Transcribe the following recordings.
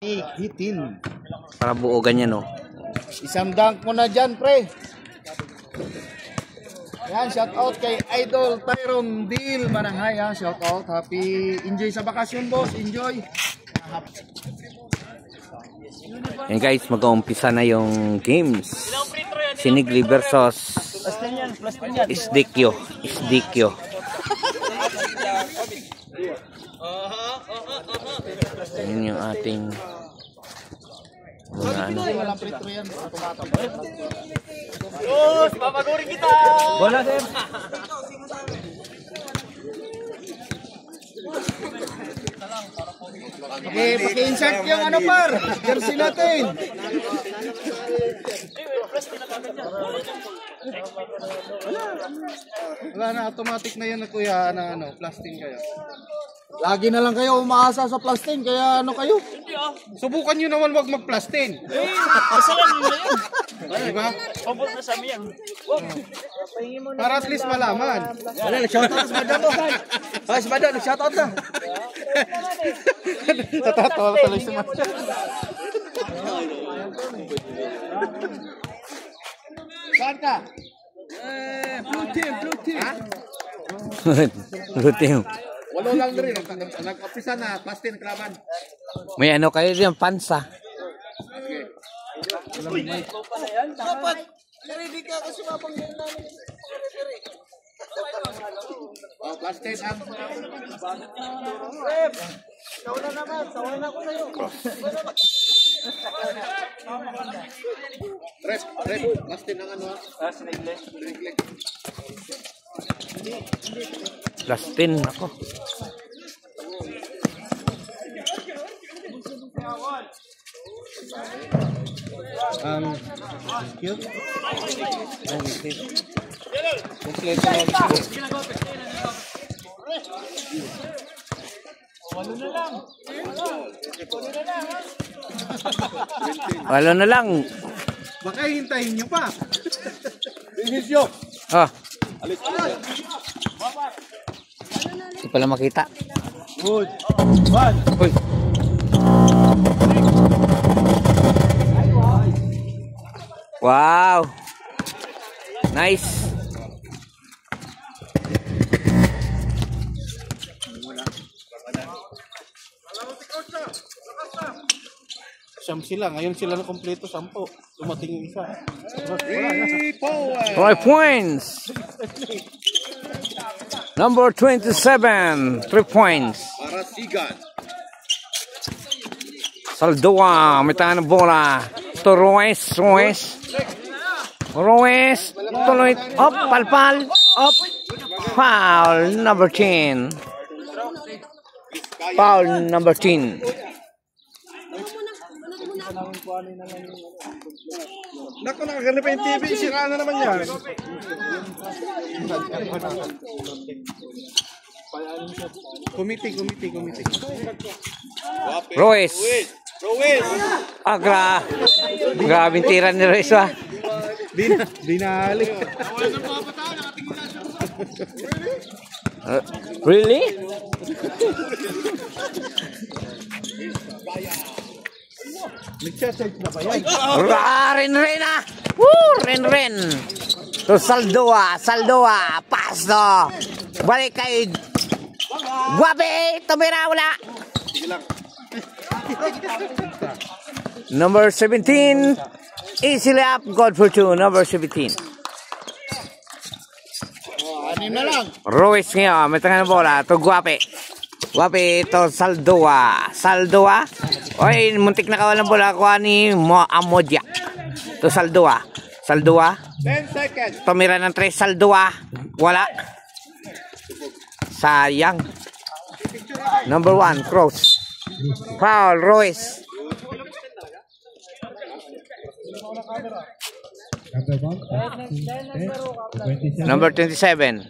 Hitin. Para buo ganyan, no? Isang dunk mo na dyan, pre. Yan, shout out kay Idol Tyron Deal Mananghay, ha. Shout out. Happy enjoy sa bakasyon, boss. Enjoy. Yan guys, mag-uumpisa na yung games. Sinigli versus Isdikyo. Yan yung ating mga ano. Yes, papagurin kita. Bola, sir. Paki-insert yung ano, par. Jersey natin. Wala na, automatic na yan na kuya, na ano, plastic kayo. Lagi na lang kayo umaasa sa plastic, kaya ano kayo? Subukan nyo naman wag mag-plastic. Kasalanan nila yun. Diba? Pabot na sa amin yan. Para at least malaman. Wala, nag-shoutout sa madam mo. Ay, sa madam, nag-shoutout na. Natatawa tuloy si Masya. Saan ka? Blue team. Blue team. Walo lang rin. Nag-opisa na, plastic kalaban. May ano kayo diyan, pansa. Dapat, ready ka kasi mapanggayon namin. Oh, plastic ang... Rep, ikaw na naman. Saway na ako sa'yo. Rep, plastic ang ano, ha? Sinigli. Plastin ako. Cute. Walo na lang. Baka hintayin nyo pa. Inisyo. Ah. Hindi pala makita. Good. One. Uy. Wow. Nice. Siyam sila. Ngayon sila na kompleto. 10. Dumating yung isa. 5 points. Number 27. 3 points. Para Sigan. Saldoa. May tayo ng bola. To Ruiz. Tuloy. Up. Palpal. Up. Foul. Number 10. Foul number 10. Naku, nakaganap pa yung TV. Sira na naman yan. Kumiti. Ruiz. Grabing tira ni Ruiz, ah. Dinali. Really? Nagsa-search na ba yan? Ren ah. Woo, Ren. To Saldoa. Paso. Balik kay Guabe. Tumira wala. Number 17. Easily up. God for 2. Number 17. Anim na lang. Ruiz ngayon. May tangan ng bola. To Guabe to Saldoa. Oy, muntik na kawalan bola ko ni Amodia. To Saldoa. 10 seconds. Tumira ng 3 Saldoa. Wala. Sayang. Number 1, cross. Foul, Ruiz. Number 27.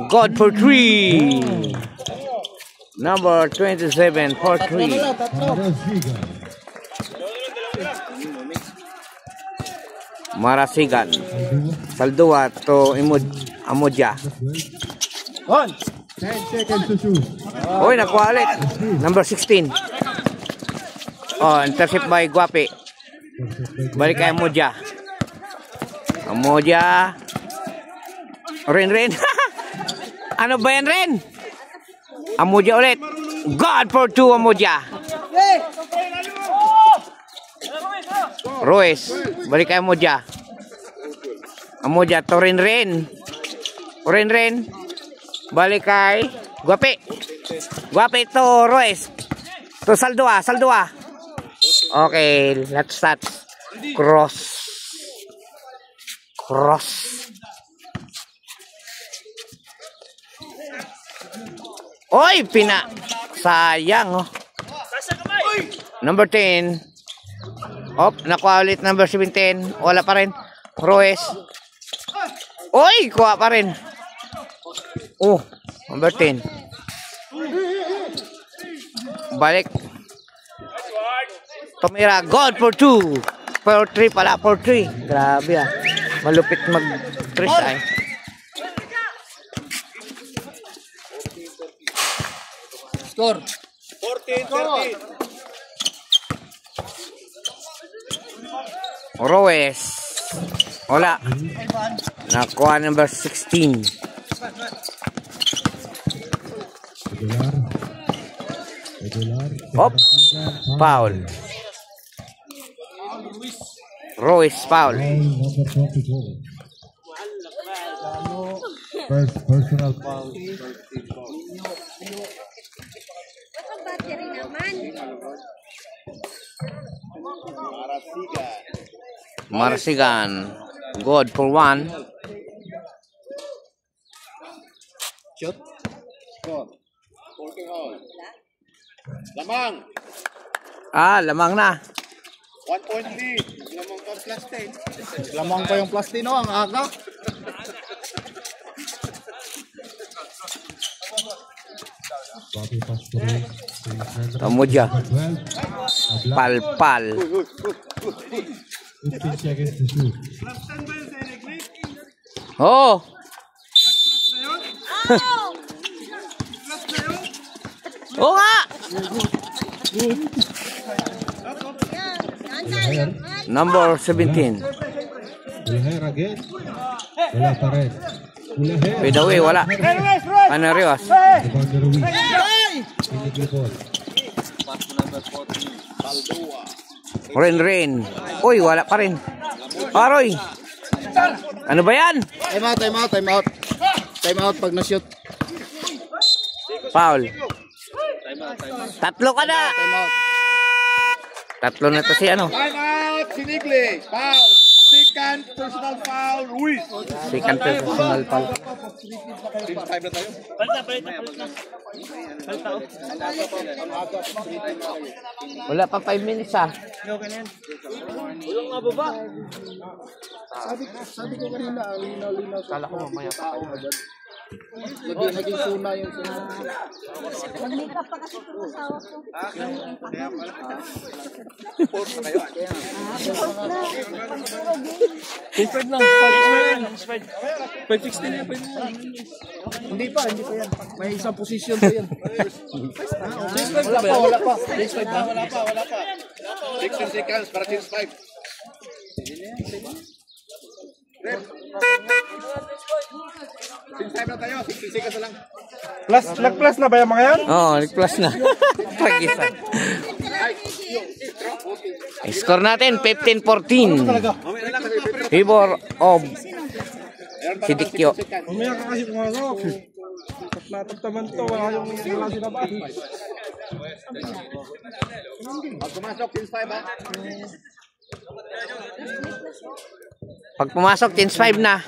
God for 3. Number 27 for 3. Marasigan. Saldoa to Amodia. On. 10 seconds to shoot. Uy, nakuha ulit. Number 16. Oh, intercept by Guapi. Balik kay Amodya. Amodya. Ren. Ano ba yan, Ren? Amodya ulit. God for 2, Amodya. Ruiz. Balik kay Amodya. Amodya to Ren. Ren. Balik kay Guapi. Guapi to Ruiz. To Saldua. Okay, let's start. Cross. Oy, sayang oh. Number 10. Nakuha ulit number 17. Wala pa rin. Ruiz. Oy, kuha pa rin. Oh, number 10. Balik. Tumira, God for 2. For 3 pala, for 3. Grabe ah. Malupit mag-press ay. Score. 14-13. Ruiz. Wala. Nakuha number 16. Regular. Foul. Ruiz, foul. Number 24. First personal foul. Marsigan. God for 1. Shoot. Score. 14 all. Lamang. Lamang na. 1 point lead. Lamang pa plus 10. Lamang pa yung plus 10 no, ang aga. Bobby pass to Ruiz. Amodya. 12. Palpal. 15 seconds to shoot. Oh. Oo nga. Number 17. Ulaher again. Wala pa rin. Ulaher. Pidawi, wala. Panariwas. Rebound ni Ruiz. Piniglikod. Ren. Uy, wala pa rin. Paroy. Ano ba yan? Time out pag na-shoot. Foul. Tatlo ka na. Time out. Tatlo na to si ano. Time out, Sinigli. Foul. Second personal foul, Ruiz. Second personal foul. Team 5 na tayo. Wala pa 5 minutes ah. Sabi ko kanina, linaw. Kala ko mamaya pa tayo agad. Naging suna yung Mag-makeup pa kasi itong asawa ko. Hindi pa yan. May isang position pa yan. Wala pa. 16 seconds para team 5. Team 5 na tayo, 16 seconds na lang. Nag-plus na ba yung mga yan? Oo, nag-plus na. Pag-isa. Score natin, 15-14. Favor of Sidikyo. Mamaya ka kasi kung ano. Natagtaman to, wala sinabas. Pag pumasok, team 5 ha. Pag pumasok, 10-5 na.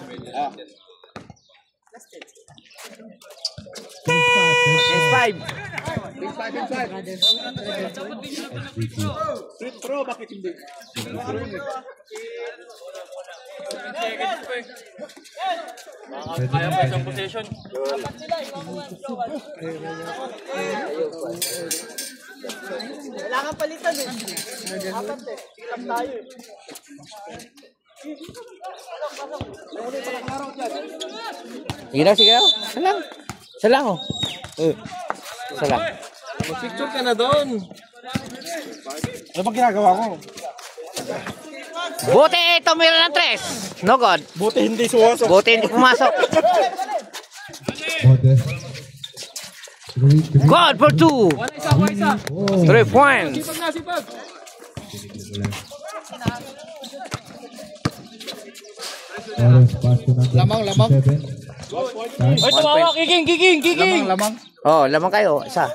Team 5. 5. Free throw, bakit hindi? Kailangan palitan eh. Apat eh. Ilang tayo eh. Sige daw. Salang. Isa lang oh. Isa lang. Picture ka na doon. Ano ba ginagawa ko? Buti tumira ng 3. No good. Buti hindi suwasok. Buti hindi pumasok. Order. 3, 3. God for 2. 3 points. Orange pass to number Lamang, lamang. 7. Oy, tumawa, kiging. Lamang. Oh, lamang kayo. Isa.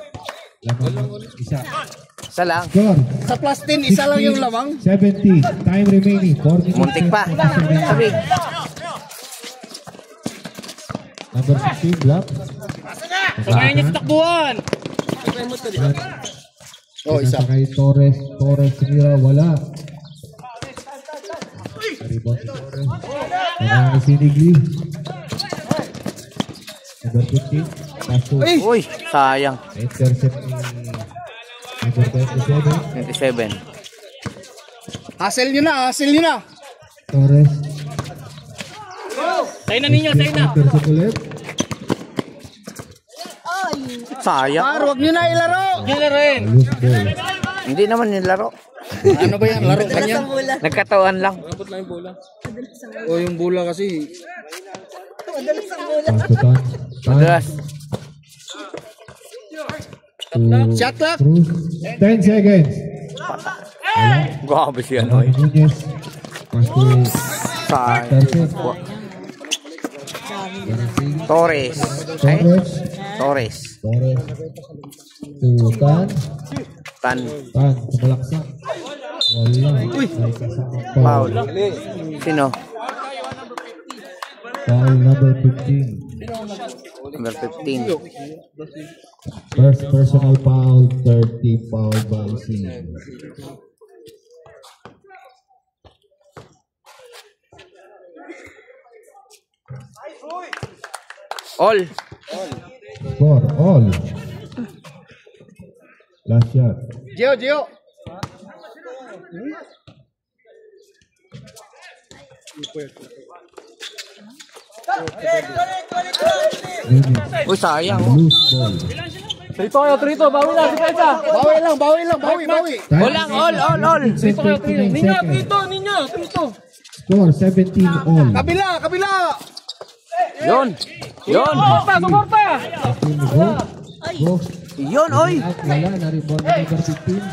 Lamang isa. Isa lang. Score. Sa plus 10, isa lang yung lamang. 17. Time remaining. 4 minutes. Muntik pa. Sabi. Number 16, block. Samayan niya sa takbuhan. Oh, isa. Kay Torres. Torres tumira. Wala. Rebound si Torres. Kailangan si Sinigli. Number 15. Pass to. Uy, sayang. Intercept ni number 27. 27. Hassle nyo na. Torres. Tayo na ninyo, tayo na. Intercept ulit. Sayang. Par, wag nyo na ilaro. Yun na rin. Loose ball. Hindi naman nilaro. Ano ba yan? Laro ka niyan? Nagkataon lang. O yung bola kasi. Pass to Tan. Madalas. Shot clock. Cruz. 10 seconds. Grabe siya, no? Nunez. Pass to Sayang. Intercept. Torres. Ay, Torres. Torres. Torres. To Tan. Tan. Tan. Kumalaksak. Wala. Foul. Sino? Foul number 15. Number 15. First personal foul. 30 foul by C. All. Score. All. Last shot. Gio. Nunez. Uy, sayang. Loose ball. Trito, bawi na, si Pesa. Bawi. All. Trito. Ninyo, trito. Score 17 all. Kabila. Yun. Suporta. Team go. Go. Yun, oy. Out. Wala. Na-rebound na number 15.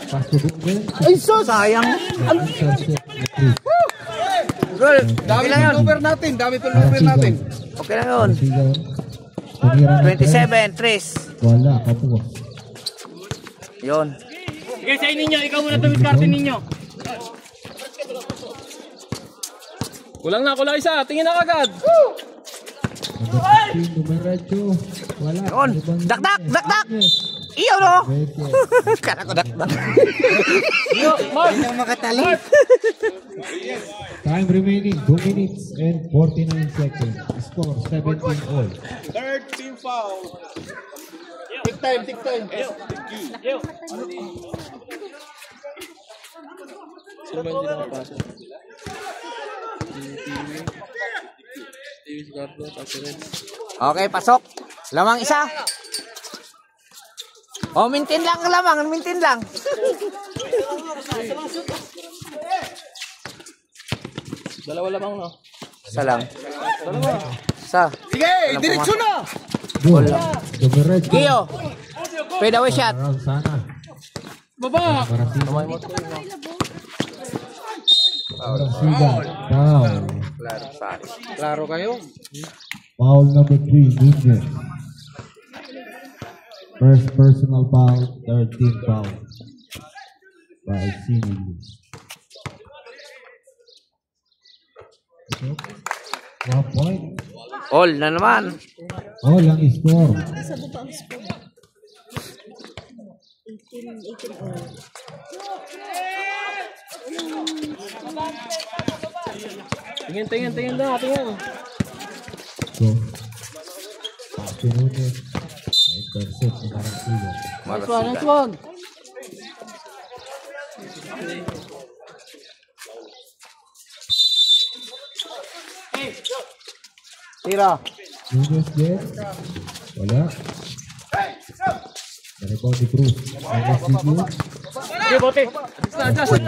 Pass to Bukben. Ay, sayang. Intercept. Girl, Dami okay lang yun. turnover natin. Okay lang yun. Sigaw. Tumira ng 27, Tris. Wala. Kapos. Yun. Sige, sa ninyo, ikaw muna tumiskarte ninyo. Kulang isa. Tingin na kagad. Number 15. Numeracho. Wala. Yun. Rebound. Dakdak. Yes. Iyo, no? Beto. Kala ko dakdak. Time remaining 2 minutes and 49 seconds. Score 17 all. Take time. Okay, pasok. Lamang isa. Oh, mintin lang. Dalawa lamang, no? Isa lang. Isa. Sige, diretso na. Go. Numeracho. Gio. Fade away shot. Around sana. Baba. Marasigan. Foul. Klaro kayo. Foul number 3. Nunez. First personal foul. 13 foul. By Sinigli. 1 point. All na naman. All ang score. Sa baba ang score. 18 all. Tingin na, tingin. So, pass to Nunez. Intercept ni Marasigan. Marasigan. Tira. Nunez din. Wala. Na-rebound ni Cruz. Ang SDQ. Okay, bote. Adjust.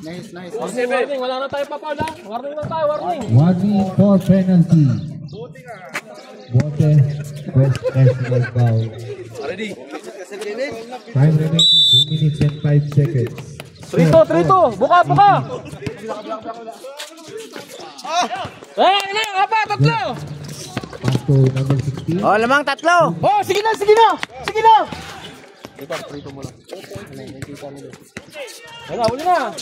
Nice. Warning. Wala na tayo papala. Warning lang tayo, warning. Warning for penalty. Bote. West personal foul. Time remaining 2 minutes and 5 seconds. 3-2. Buka. Tatlo. Pass to number 16. Oh, lamang tatlo. Oh, sige na. Wala, uli na.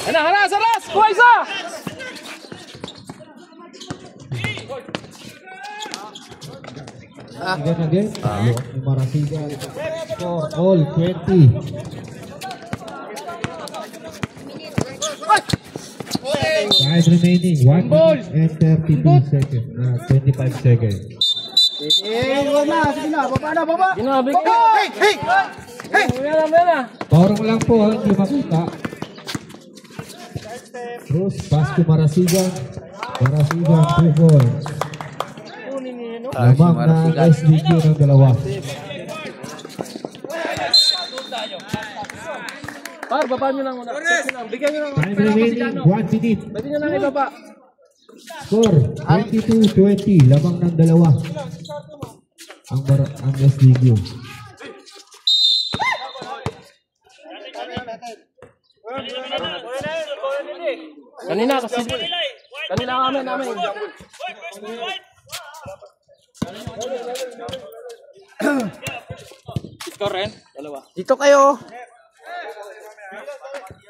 Haras! Kuha isa! Again again. Talo ni Marasigan. Score all 20. Time remaining 1 minute and 32 seconds. 25 seconds. Huwag na. Sige na. Baba. Ginabi ka. Hey! Wala. Torong lang po, hindi makita. Cruz, pass to Marasigan. Marasigan, 2 points. Lamang na SDQ ng dalawa. Par, baba nyo lang muna. Bigyan nyo lang. Time remaining 1 minute. Pwede nyo lang ibaba. Score 22-20. Lamang ng dalawa. Ang SDQ. Kanina kasi. Kanina namin. Score rin? Dalawa. Dito kayo.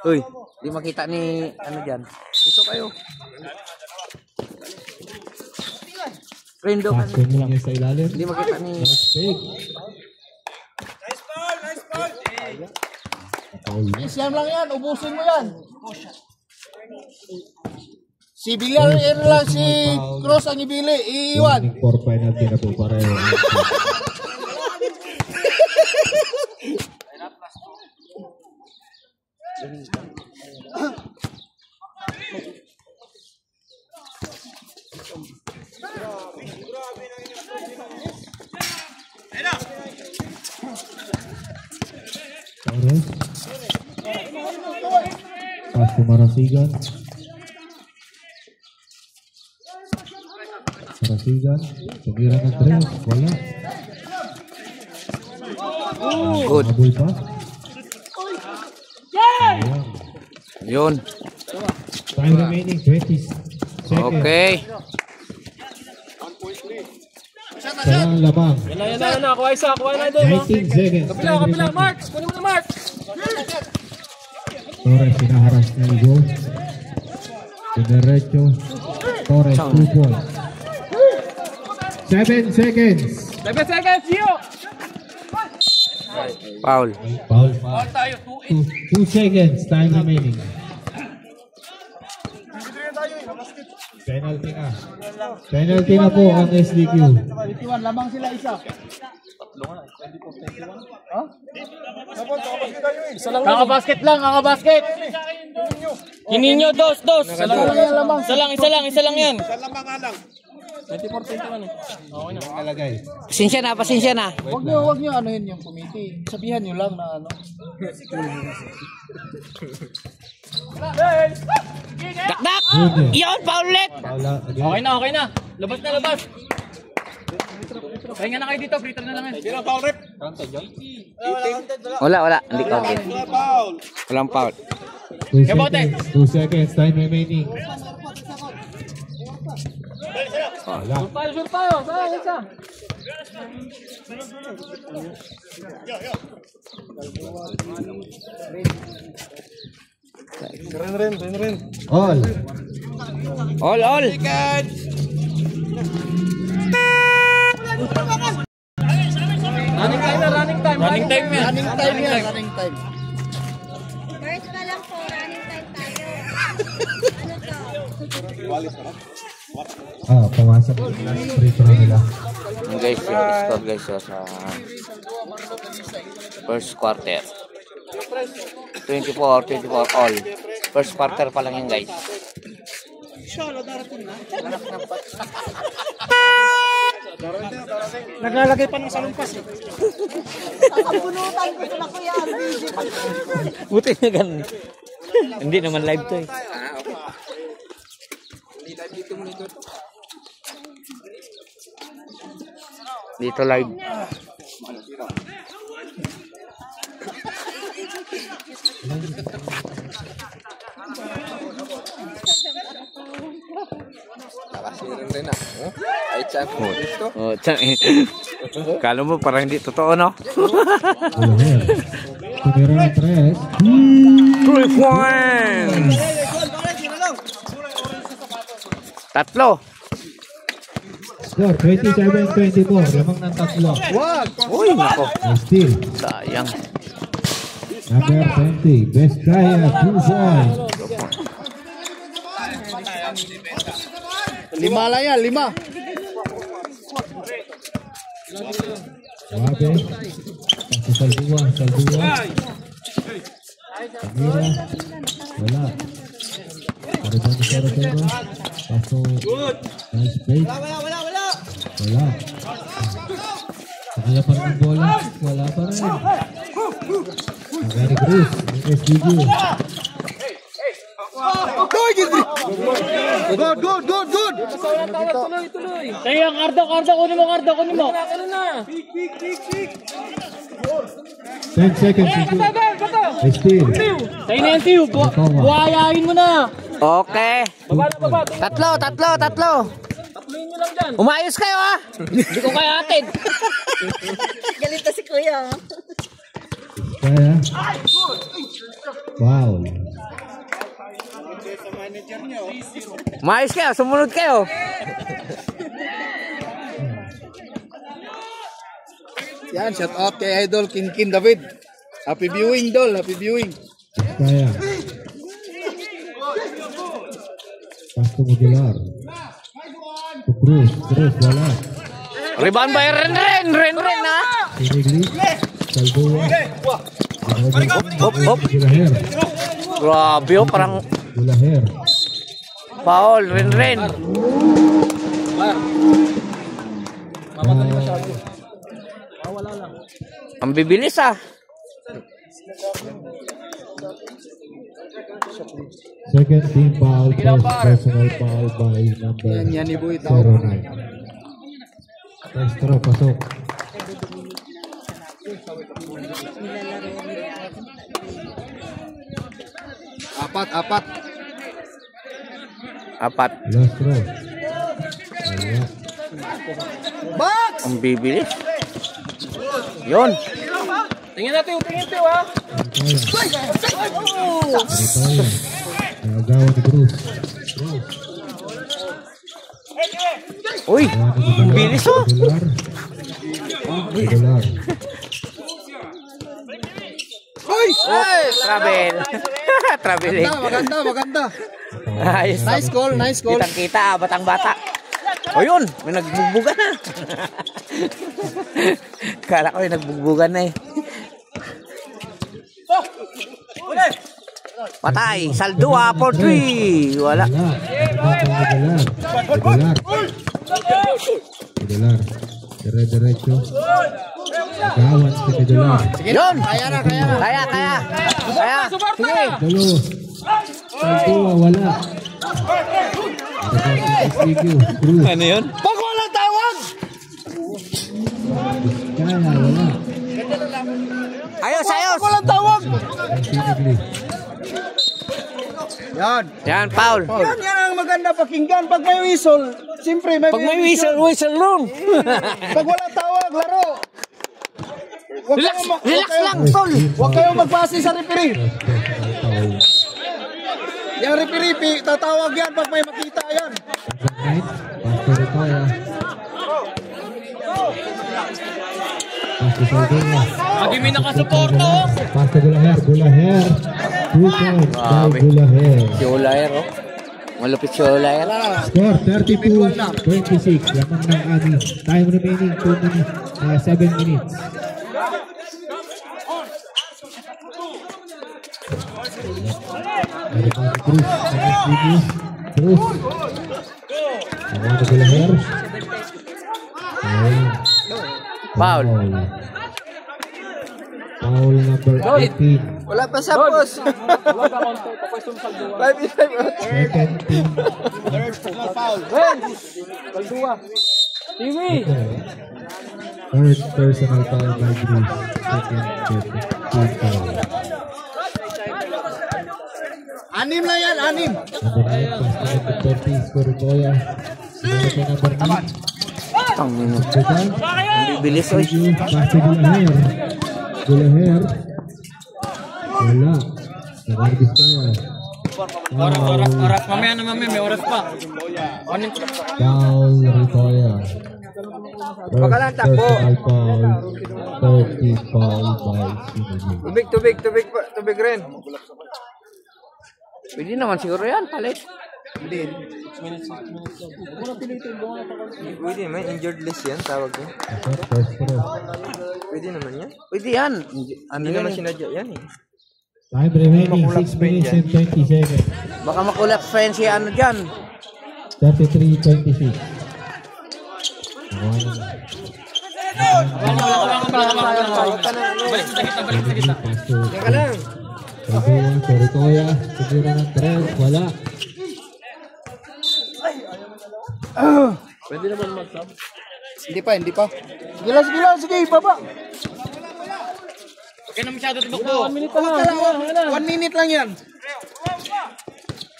Uy, di makita ni ano dyan. Dito kayo. Rendo ka. Pass to Nunez sa ilalim. Di makita ni... Mistake. Foul na. Islam lang yan. Ubusin mo yan. Si Villar lang si Cruz ang ibili. Iiwan. Warning for penalty na po pareho. Torres. Pass to Marasigan. Tumira ng 3. Wala. Good. Habol pa. Ayan. Yun. Time remaining 20 seconds. Okay. Salang labang. Yan na. Kuha isa. Kuha na doon. 19 seconds. Kapila. Mark. Kunin mo na, Mark. Torres sinaharas na Igo. Dinerecho. Torres 2 points. 7 seconds. 7 seconds, Gio. Foul. Foul pa. 2 seconds. Time remaining. Penalty na. Penalty na po ang SDQ. 21. Lamang sila isa. Kakabasket lang. Kininyo, dos. Isa lang yan. 24-21 eh. Okay na. Kalagay. Pasensya na. Huwag nyo ano yun yung committee. Sabihan nyo lang na ano. Dakdak! Yun, foul ulit! Paula again. Okay na. Labas na. Pahinga na kayo dito. Free throw na lang yan. Wala. Hindi ka okay. Walang foul. 2 seconds. 2 seconds. Time remaining. Wala. Sure tayo. Sayang isa. Rin. All. All. Running time yan. Running time. First pa lang po, running time tayo. Ano to? Pumasok yung last free throw nila. Guys, yung score guys sa first quarter. 24 all. First quarter pa lang yan, guys. Naglalagay pa ng salumpas eh. Sasambunutan ko sila kuya. Buti na ganun. Hindi naman live to eh. Dito live. Oh, kala mo parang hindi totoo, no? Bulaher. Tumira ng 3. 3 points! Tatlo. Score 27-24. Lamang ng 3. Wag! Uy, nako. Steal. Sayang. Number 20. Best Kaya 2 points. Lima lang yan, 5. Wabe. Pasok Saldua. Tamira. Wala. Karibang 0-0. Pasok. Nice break. Wala. Sakala pa rin ang bola. Wala pa rin. Magari Cruz. SDG. Good! Kaya Cardo, kunin mo. Ano na? 10 seconds. Steal. Tayo na yan, Tiyo. Buhayain mo na. Okay. Baba. Tatlo. Tatluin nyo lang dyan. Umayos kayo, ha? Hindi ko kaya atin. Galit na si kuya. Kaya. Wow. Umayos kayo, sumunod kayo. Yan, shout out kay Idol King David. Happy viewing, Dol. Happy viewing. Kaya. Pasto Modular. Cruz, wala. Rebound by Ren, ha? Pinigli. Saldua. Hop. Bulaher. Grabe, oh, parang Bulaher. foul, Ren. Ang bibilis, ah. Second team foul. First personal foul by number Yan ni Boy 09. First throw, pasok. Apat. Last throw. Wala. Box! Ang bibilis. Yun. Tingin natin, ha. Kaya. Nagawa ni Cruz. Uy, ang bilis, oh. Modular. Travel. Traveling. Maganda. Ayos. Nice call. Kitang-kita, batang-bata. O yun, may nagbugbugan na. Kala ko may nagbugbugan na eh. Patay, Saldua for 3. Wala. Modular. Dire-diretso. Nagawan si Modular. Yun. Kaya. Sige. Dalo. Saldua, wala. Cruz. Ano yun? Pag walang tawag! Kaya, wala. Ayos. Walang tawag! Pinigli. Yan, foul. Yan ang maganda pakinggan. Pag may whistle, siyempre may Pag may whistle room. Pag walang tawag, laro. Relax lang, tol. Huwag kayong magpasi sa referee. Yung referee, tatawag yan pag may makita yan. Right. Pastor Ricaya. Pastor Saldua. Lagi may nakasuporto. Pastor Bulaher. 2 points by Bulaher. Si Olayer, oh. Malupit si Olayer. Score 32-26. Lamang ng Ami. Time remaining 7 minutes. Rebound Cruz. Cruz. Nakuha na Gulaher. Ayan. Foul. Foul number 18. Wala pa sa boss. Wala ka konti. Tapos yung Saldua. Second team. Saldua. Tiwi. Third personal foul by Cruz. Second team foul. Anim na yan, anim. Number 9, pass to number 30, score Toya. Sinunod na number 8. Tangin mo. Total. Bilis oy. Pass to Gulaher. Gulaher. Wala. Nagarbis tayo. Oras. Mamaya na mamaya. May oras pa. Foul Ritoya. First personal foul. Third team foul by Sinunod. Tubig rin. Pwede naman siguro yan, palit. Pwede naman, injured list yan, tawag yan. First throw. Pwede naman yan. Pwede yan. Ano Hindi naman yan? sinadya yan eh. Time remaining 6 minutes and 20 seconds. Baka makulak friend si ano dyan. 33-26. Teka lang. Toritoya, siguro ng 3, wala. Pwede naman mag-sub. Hindi pa. Sige lang, baba. Okay na masyado tumakbo. 1 minute lang. 1 minute lang yan.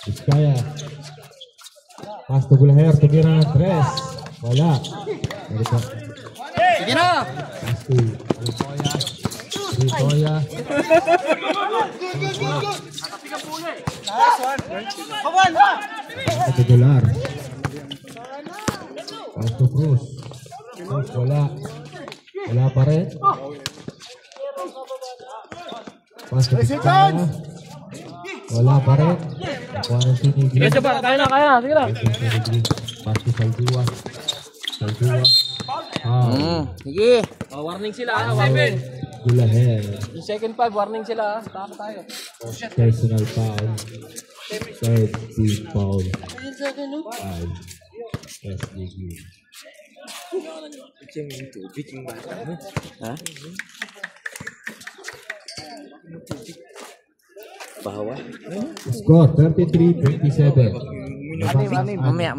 Iskaya. Pass to Gulaher, siguro ng 3, wala. Sige na. Pass to Ritoya. Pass to Gular. Pass to Cruz. Cruz, wala. Wala pa rin. Pass to Iskaya. Wala pa rin. Nakuha ng Sinigli. Sige, Jabbar. Kaya. Sige na. Pass to Saldua. Sige. Warning sila. 7. Gulaher. Yung second 5, warning sila. Taka tayo. Personal foul. Third team foul. 5. SDG. Ha? Bahawa? Score 33-27. Mamaya.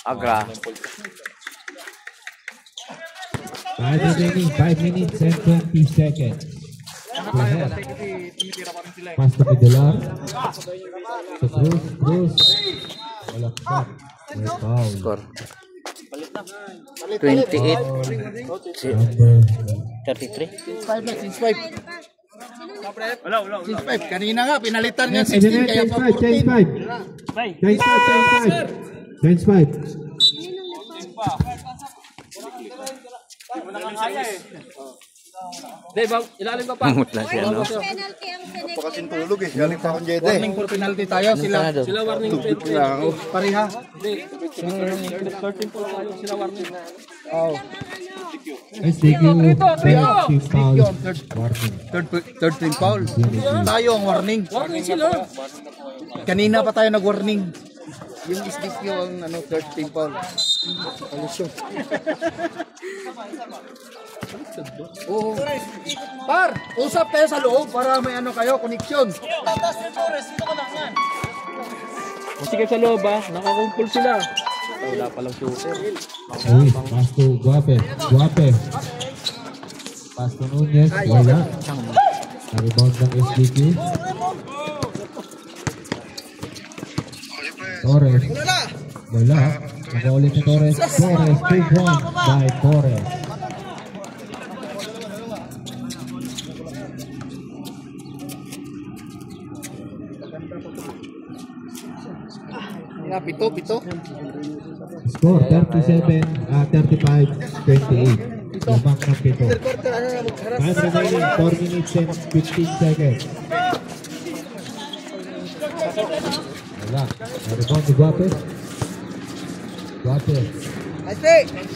Agra. 5 minutes and 20 seconds. Gulaher. Pass to Pidular. To Cruz. Wala shot. May foul. Score. 28. Number 33. 5. Kanina nga, pinalitan niya Change 16 kaya pa 14. Change 5. Dave, ilalim ka pa. Mutla siya, no? Penalty ang Kasing tulog eh. Galing pa akong Jede. Warning for penalty tayo. Sila warning. Pareha. 13 po tayo. Sila warning. SDQ. Third team foul. Warning. Third team foul. Tayo ang warning. Warning sila. Kanina pa tayo nag-warning. Yung SDQ ang third team foul. Alisyo. Oo. Par, usap kayo sa loob para may kayo, connection. Sige sa loob ha. Nakakumpul sila. Wala palang shooter. Uy, pass to Guape. Pass to Nunez. Wala. Na-rebound ng SDQ. Torres. Wala. Nakaulit ni Torres. Torres, 2-1 by Torres. Pito. Score 35-28. Lamang ng pito. Time remaining 4 minutes and 15 seconds. Wala. Na-rebound ni Guape.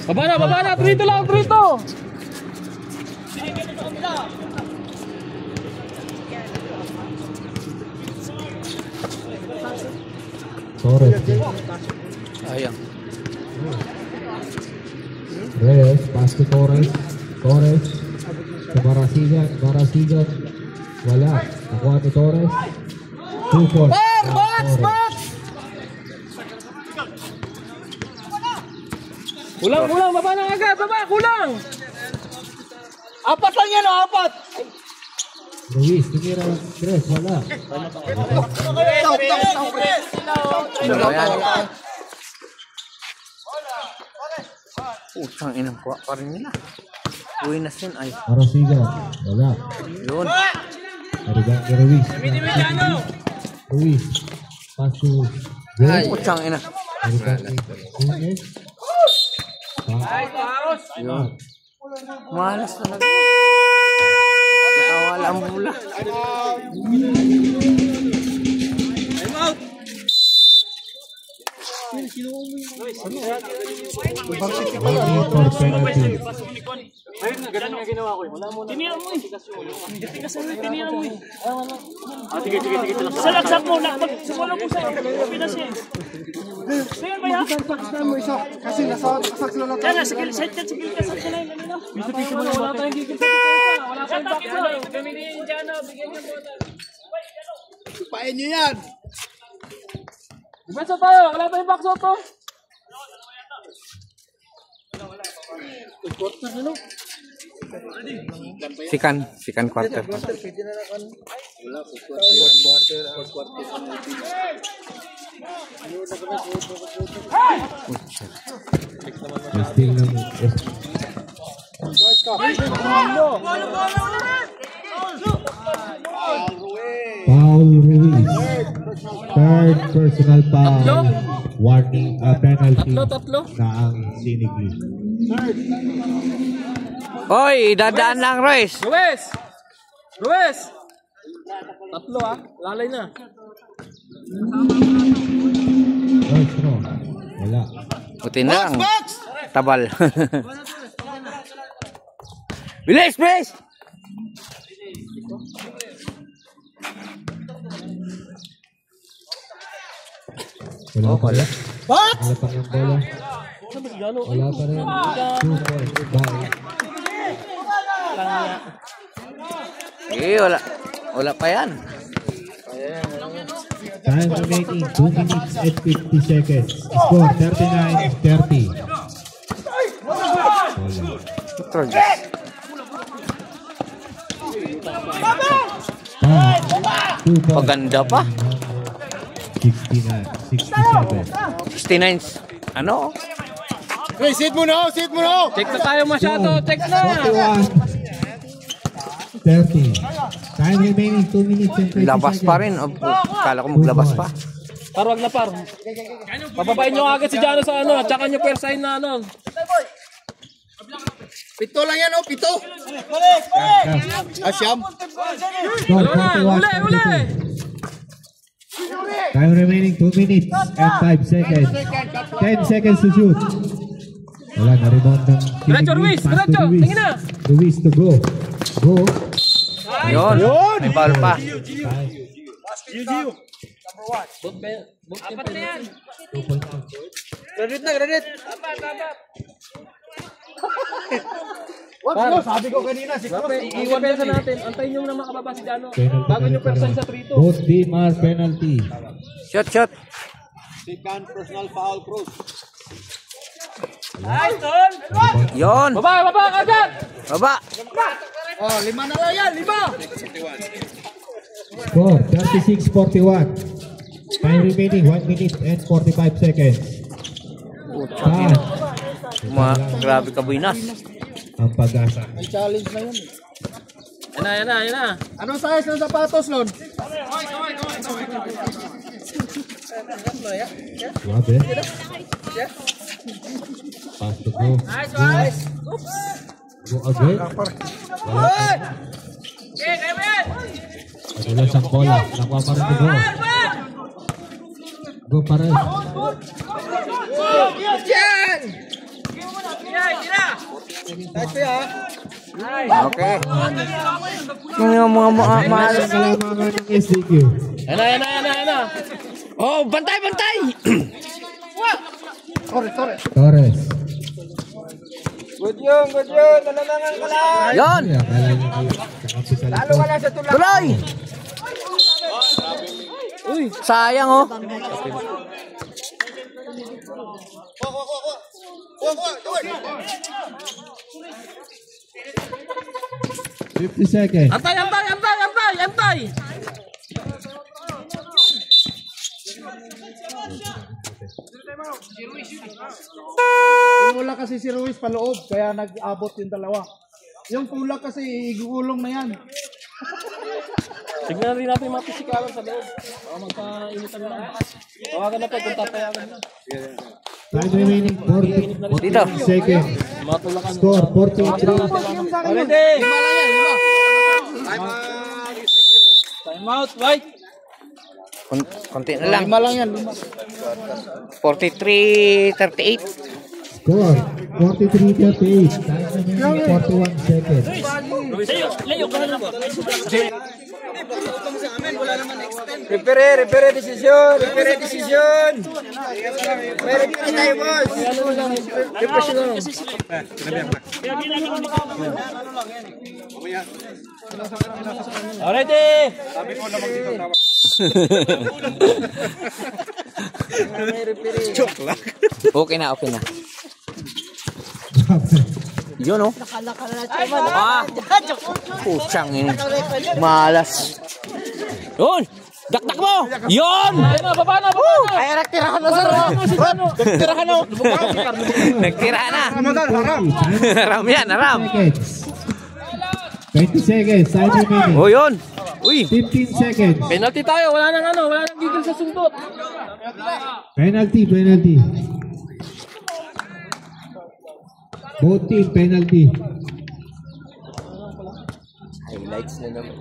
Baba na. Prito lang. Torres. Ayun. Reyes, pass to Torres. Torres. Sa Barasigan. Barasigan. Wala. Nakuha ni Torres. 2-4. Kulang, baba na agad, baba, kulang! Apat lang yan, apat! Luis, tumira lang. Tres, wala. Dalawa yan. Putang inang kuha pa rin nila. Uwi na sin ay. Barasigan. Wala. Yun. Narigang kay Ruiz. Ruiz. Pass to Gray. Putang ina. Narigang kay Gomez. Yun. Malas talaga. Nakawala ang bula. For penalty. Salaksak mo, sumalo po sa Pinas eh. Tingnan ba yan? Kasi nasa kasakla na Yan, sige, set ka, sige, kasaksak na yun. Piso-piso mo na, wala tayong gigil sa pipesa. Wala tayong background. Gamitin yung dyan, bigyan niyo po. Pain nyo yan! Pipesa tayo, wala tayong backshot to. Sikan quarter. Still lang. Paul Ruiz. Third personal foul. Warning, penalty Tatlo. na ang sinigli. Hoy, dadaan lang, Royce. Ruiz! Tatlo lalay na. Royce, no? Wala. Buti na lang. Tabal. Bilis! Wala pa rin. Box! Wala pa rin bola. Wala pa rin. 2 points. Bye. Wala pa yan. Time remaining 2 minutes and 50 seconds. Score 39-30. Wala. Paganda pa. 67. 69. Ano? Hey, sit mo na! Check na tayo masyado, check na! 41. 30. Time remaining 2 minutes and 30 Labas seconds. pa rin. Kala ko maglabas pa. Par, wag na par. Pababain nyo agad si Jano sa ano, tsaka nyo persign na ano. Pito lang yan, pito! Asyam! Score Uli! 41-32. Time remaining 2 minutes and 5 seconds. 10 seconds to shoot. Wala na rebound ng Diretso, Ruiz! Diretso! Tingin na! Ruiz to go. Go. Yun. May ball pa. Apat na yan! 2.2. Graduate! Wag mo, sabi ko kanina, si Cruz. Iwan pa natin. Antayin nyo na makababa si Jano. Penalty Bago nyo pa rin. persign sa 3-2. Both team are penalty. Shot. Second personal foul, Cruz. Yun. Baba agad! Baba. Oh, 5 na lang yan, 5! Score 36-41. Time remaining 1 minute and 45 seconds. Grabe ka, Buinas. Ang pag-asa. May challenge na yun. Yan na. Anong size ng sapatos, Lon? Grabe. Pass to go. Go again. Nadulas ang bola. Nakuha pa rin ni Go. Go pa rin. Okay. Yung mga maalas. Kalamangan ng SDQ. Yan na. Oh, bantay, bantay! Torres. Good yun, good yun. Nalamangan ka lang. Yon! Ay, akala niya kayo. Kakapi sa Lalo likod. ka lang sa tulak. Tuloy! Uy, sayang oh. 50 seconds. Antay, antay, antay, antay, antay! Wala kasi si Ruiz paloob, kaya nag-abot yung dalawa. Yung pula kasi igulong na yan. Tignan rin natin yung mga pisikalan sa loob. Baka magka-initan lang. Tawagan na pa kung tatayagan na. Time remaining 40 Dito. seconds. Matulakan. Score 43. Already! Time out, right? Konti na lang. Lima lang yan, lima. 43-38. Score 43-38. Time remaining 41 seconds. Layo ka na lang. Referee decision. Referee decision. Referee tayo, boss. Already! Okay na, okay na. Yun oh. Ah! Putsang ini. Malas. Yun! Dakdak mo! Yun! Ayun na, baba na, baba na! Ay, nagtirahan na sir! Nagtirahan na! Nagtirahan na! Haram yan, haram! Seconds. 20 seconds. Time remaining. Oh, yun! Uy! 15 seconds. Penalty tayo, wala nang gigil sa sundot. Penalty. Both team penalty. Highlights na naman.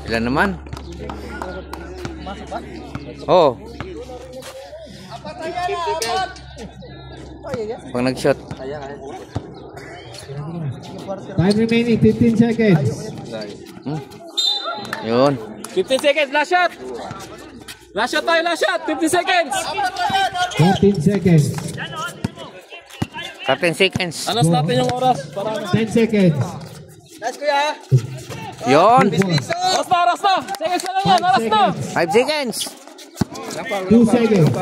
Ilan naman? Oh. Pag nag-shot. Time remaining 15 seconds. Yun. 15 seconds, last shot! Last shot tayo, last shot! 50 seconds! 14 seconds. 13 seconds. Anas natin yung oras. Para 10 seconds. Nice, kuya. Yun. Oras na! Seconds na lang yan, oras na! 5 seconds. 2 seconds.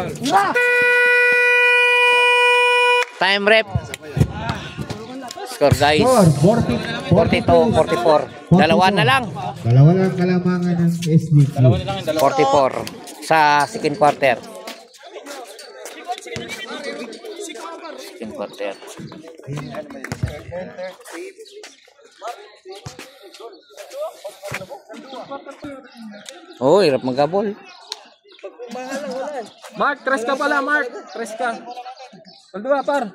Time rep. Score guys. Score 42-44. Dalawa na lang. Dalawa lang kalamangan ng SDQ. 44 sa second quarter. Second quarter. Oh, hirap magabol. Mark, tres ka pala, Mark. Tres ka. Dua, par.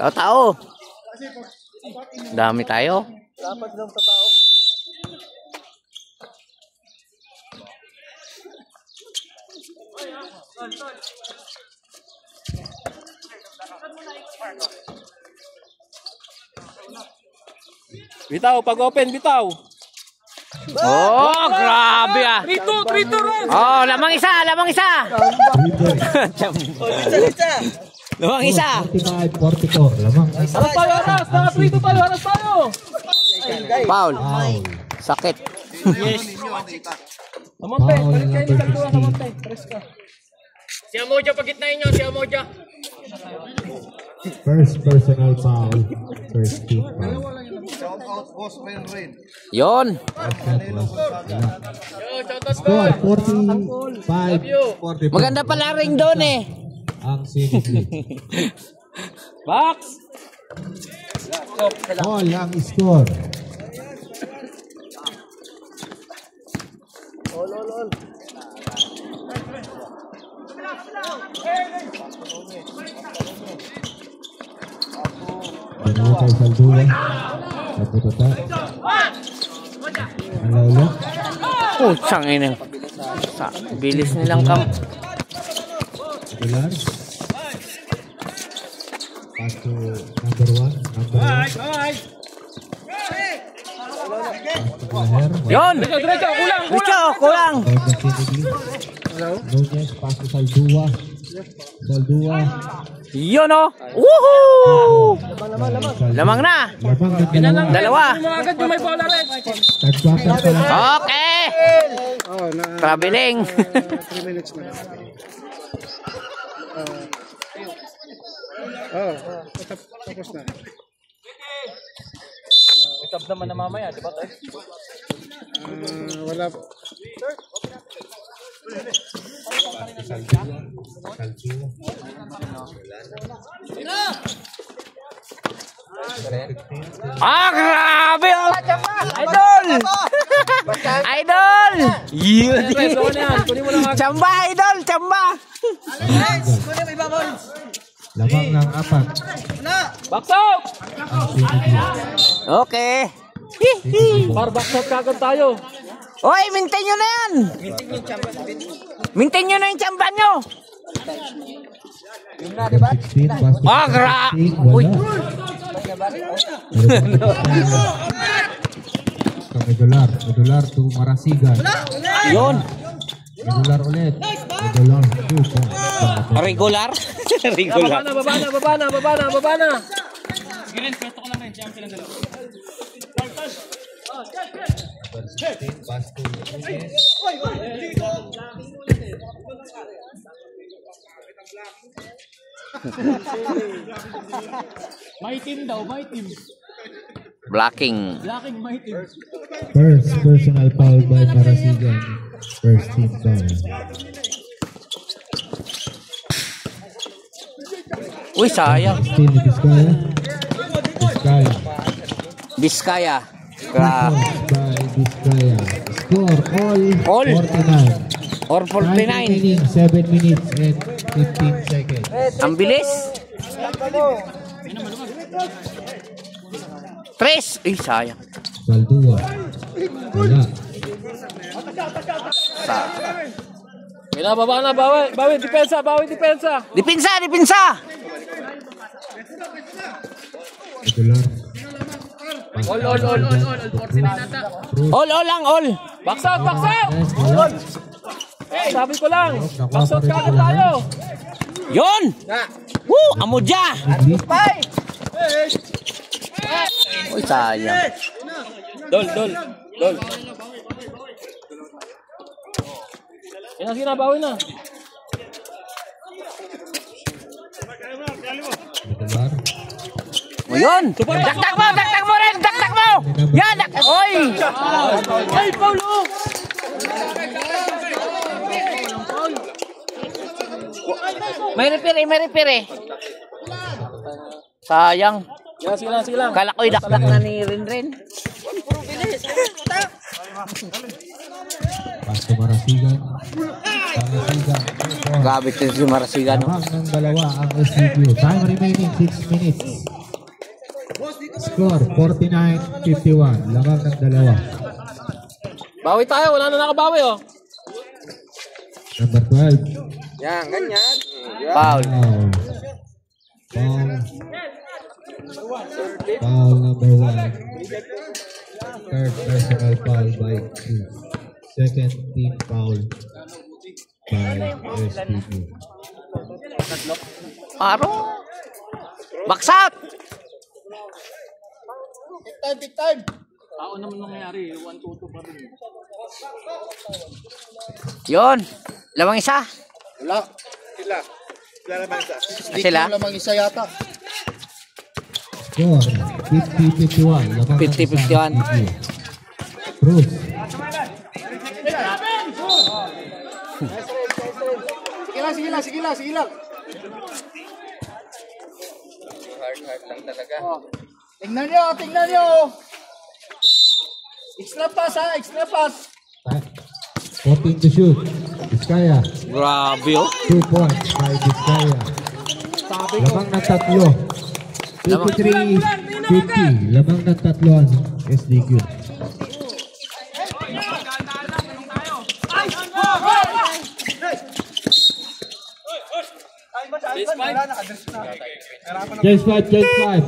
Tao-tao. Dami tayo. Bitaw, pag open, bitaw. Oh, grabe ah. 3-2 run. Oh, lamang isa. Lamang isa. 45-44. Lamang. Aras tayo, aras. Naka 3-2 tayo, aras tayo. Foul. Sakit. Namonte, balik kayo ni Salduwa, namonte. Tres ka. Si Amoja, pagitnain nyo, si Amoja. First personal foul. First team foul. Shout out boss Rain. Yon. Score 45-44. Maganda pala ring doon eh. Ang City. Box. All ang score. Dalawa kay Salduwa. Nagpututa. Ang laulo. Putsang ina. Bilis nilang kam. Pilar. Pass to number 1. Yun! Kulang! Nunez, pass to Saldua. Yun o! Woohoo! Lamang na! Lamang na dalawa. Dalawa! Agad yung may bola rin. Third quarter pa lang. Okay! Oh, na Traveling! 3 minutes na. Tapos na. Itab naman na mamaya, di ba? Wala po. Grabe oh! Idol! Idol! Yun! Chamba, idol! Chamba! Lamang ng 4. Baksok! Ang Trinity. Okay. Hihi. Par baksok kagad tayo. Oy, maintain nyo na yan! Maintain nyo na yung chamba nyo! 16, pass to Gra... 16, Uy! Wala. Medular to Marasigan. Yun! Medular ulit. Medular. Regular? Regular. Baba na. Pass to Nunez. May team daw, may team. Blocking. Blocking may team. First personal foul by Marasigan. First team foul. Uy, sayang. Still ni Vizcaya. Biskaya. Points by Vizcaya. Score all 49. Or Time 49. remaining 7 minutes and 15 seconds. Ang bilis. Tres. Uy, sayang. Saldua. Wala. Baba na, bawi, depensa. Dipinsa! Medular. All. All lang, all. Baksok! Yes, wala. Sabi ko lang, baksok kagad tayo. Yun! Woo! Amudya! Uy, sayang. Dol. Sige na, bawi na. Medular. O yun! Daktak mo rin! Daktak mo! Yan! Oy! Ay, Paulo! May repair. Sayang. Sige lang. Kala ko'y daktak na ni Rin. Pass to Marasigan. Grabe ito si Marasigan. Lamang ng dalawa ang SDQ. Time remaining 6 minutes. Score 49-51. Lamang ng dalawa. Bawi tayo, wala na nakabawi oh. Number 12. Yan, ganyan. Foul. Foul number 1. Third personal foul by 2. Second team foul by SDQ. Paro. Baksat! Big time. Tao naman nangyayari, 1-2 pa rin. Yun. Lamang isa. Wala. Sila lamang isa. Sila? Lamang isa yata. Score 50-51. Lamang ng 50-51. Cruz. Sige lang. Hard lang talaga. Tingnan nyo. Extra pass. 14 to shoot. Vizcaya. Grabe oh. 2 points by Vizcaya. Lamang ng tatlo. 53-50. Lamang ng tatlo ang SDQ. Change 5, change 5.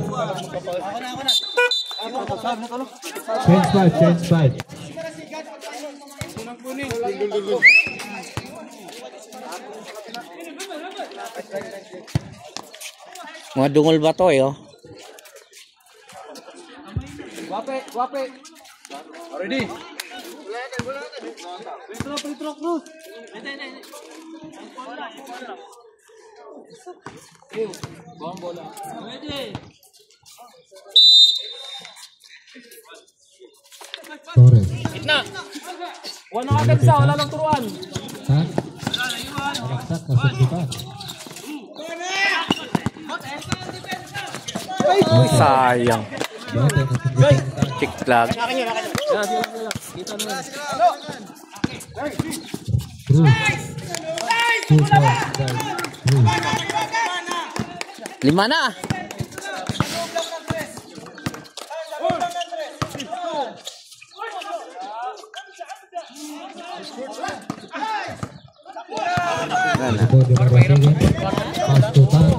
Change 5, change 5. Mga dungol ba to eh, oh? Wape. Ready? Torres. Gitna. Wala na agad isa, wala lang turuan. Ha? Nakaksak, kasundutan. Uy, sayang. Chick flag. Cruz. 2 points, guys. Cruz. 5 na. Ito, di ba Brazilian? Pass to Tan.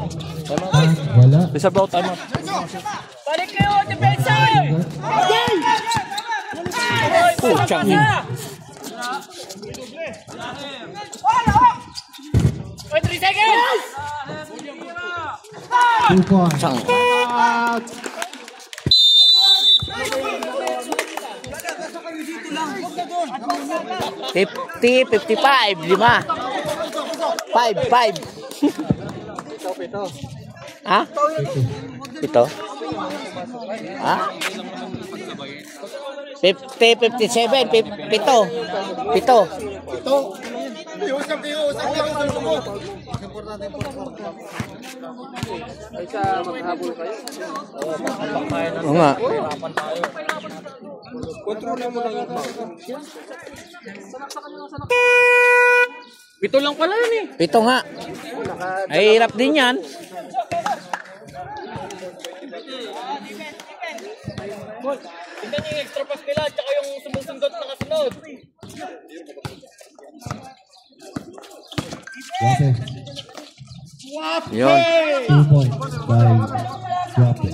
Tan, wala. Reserve out, time out. Balik kayo, depensa! Puchang yun. 3 seconds! 2 points. Puchang. 50, 55, 5. 5. Ha? Ito? Ha? 50, 57, 7. Oo nga. Pito lang pala yun eh. 7 nga. Ay, hirap din yan. Tingnan niyo yung extra pass nila, tsaka yung sumusunod na kasunod. Wape. Yun. 2 points by Wape.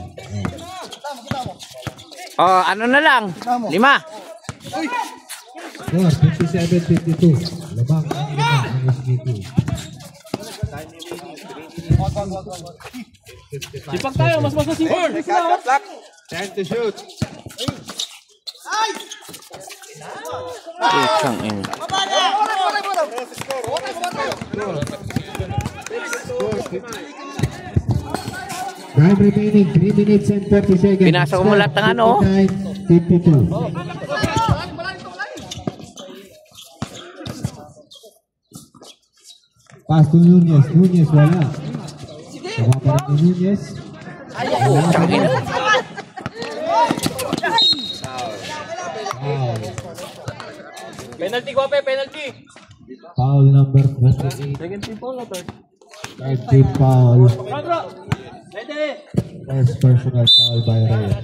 Oh, ano na lang? 5. Score, 57-52. Labang ang 5 ang SG2. Sipag tayo, mas masasipag. Time to shoot. Puchang ina. Time remaining 3 minutes and 30 seconds. Pinasok mo lahat ng ano, oh. 52. Pass to Nunez. Nunez wala. Kumapa rin ni Nunez. Puchang ina. Foul. Penalty, Guape, penalty. Foul number 28. Second team foul na third. Third team foul. Rodro! Ready! First personal foul by Reyes.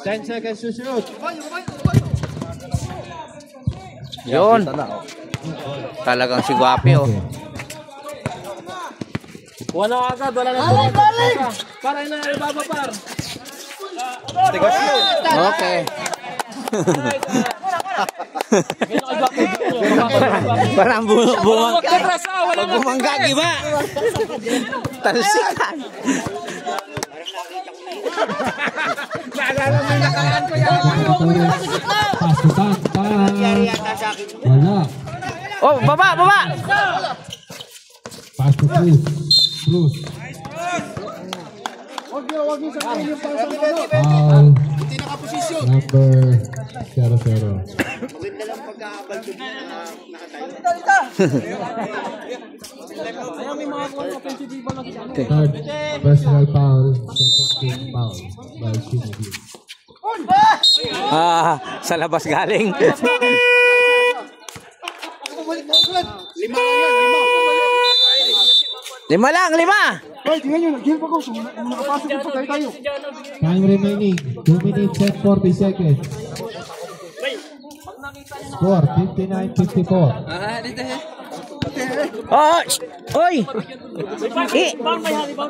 10 seconds to shoot. Yun. Talagang si Guape, oh. Wala agad, wala na balik! Para na ibaba par. Okay. Parang bumangga, giba. Talsikan. Pasukan pa. Wala. Oh, baba. Pass to Cruz. Cruz. Wag niyo sa yung pasang ano. Foul. Number 00. Third personal foul. Second team foul by Shinji. Sa labas galing. 5 lang yan, 5. Hey, tingnan nyo, nag-heal pa ko. Nakapasok yung pagkay tayo. Time remaining 2 minutes and 40 seconds. Score 59-54. Oh, oy!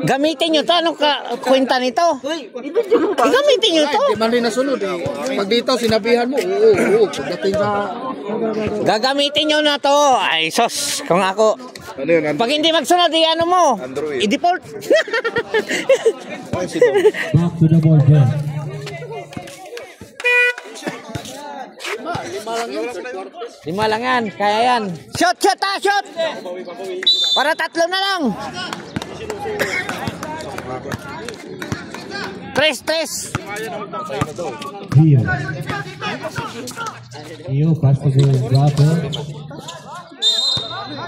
Gamitin nyo to. Anong kwenta nito? Gamitin nyo to. Di man rin nasunod eh. Pag dito, sinabihan mo, oo. Pagdating sa... Gagamitin nyo na to. Ay, sos. Kung ako. Ano yun? Pag hindi magsunod, ano mo? Android. I-default. Back to the ball, Jen. Lima lang yan. Kaya yan. Shot, shot, shot! Para tatlo na lang. Tres. Gio, pass to the dropper.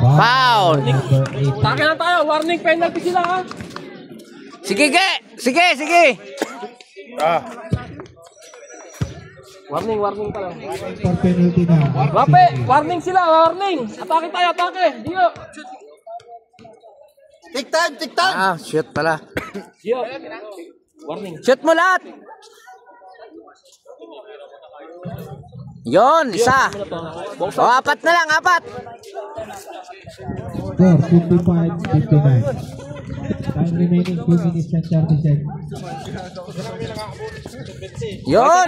Foul. Number 8. Taka lang tayo. Warning penalty sila ha. Sige. Warning pala. For penalty na. Wape, warning sila, warning. Atake tayo, atake. Dio. Take time! Ah, shoot pala. Dio. Warning. Shoot mo lahat. Yon, isa. O, apat na lang, apat. Score 55-59. Time remaining 2 minutes and 30 seconds. Yon.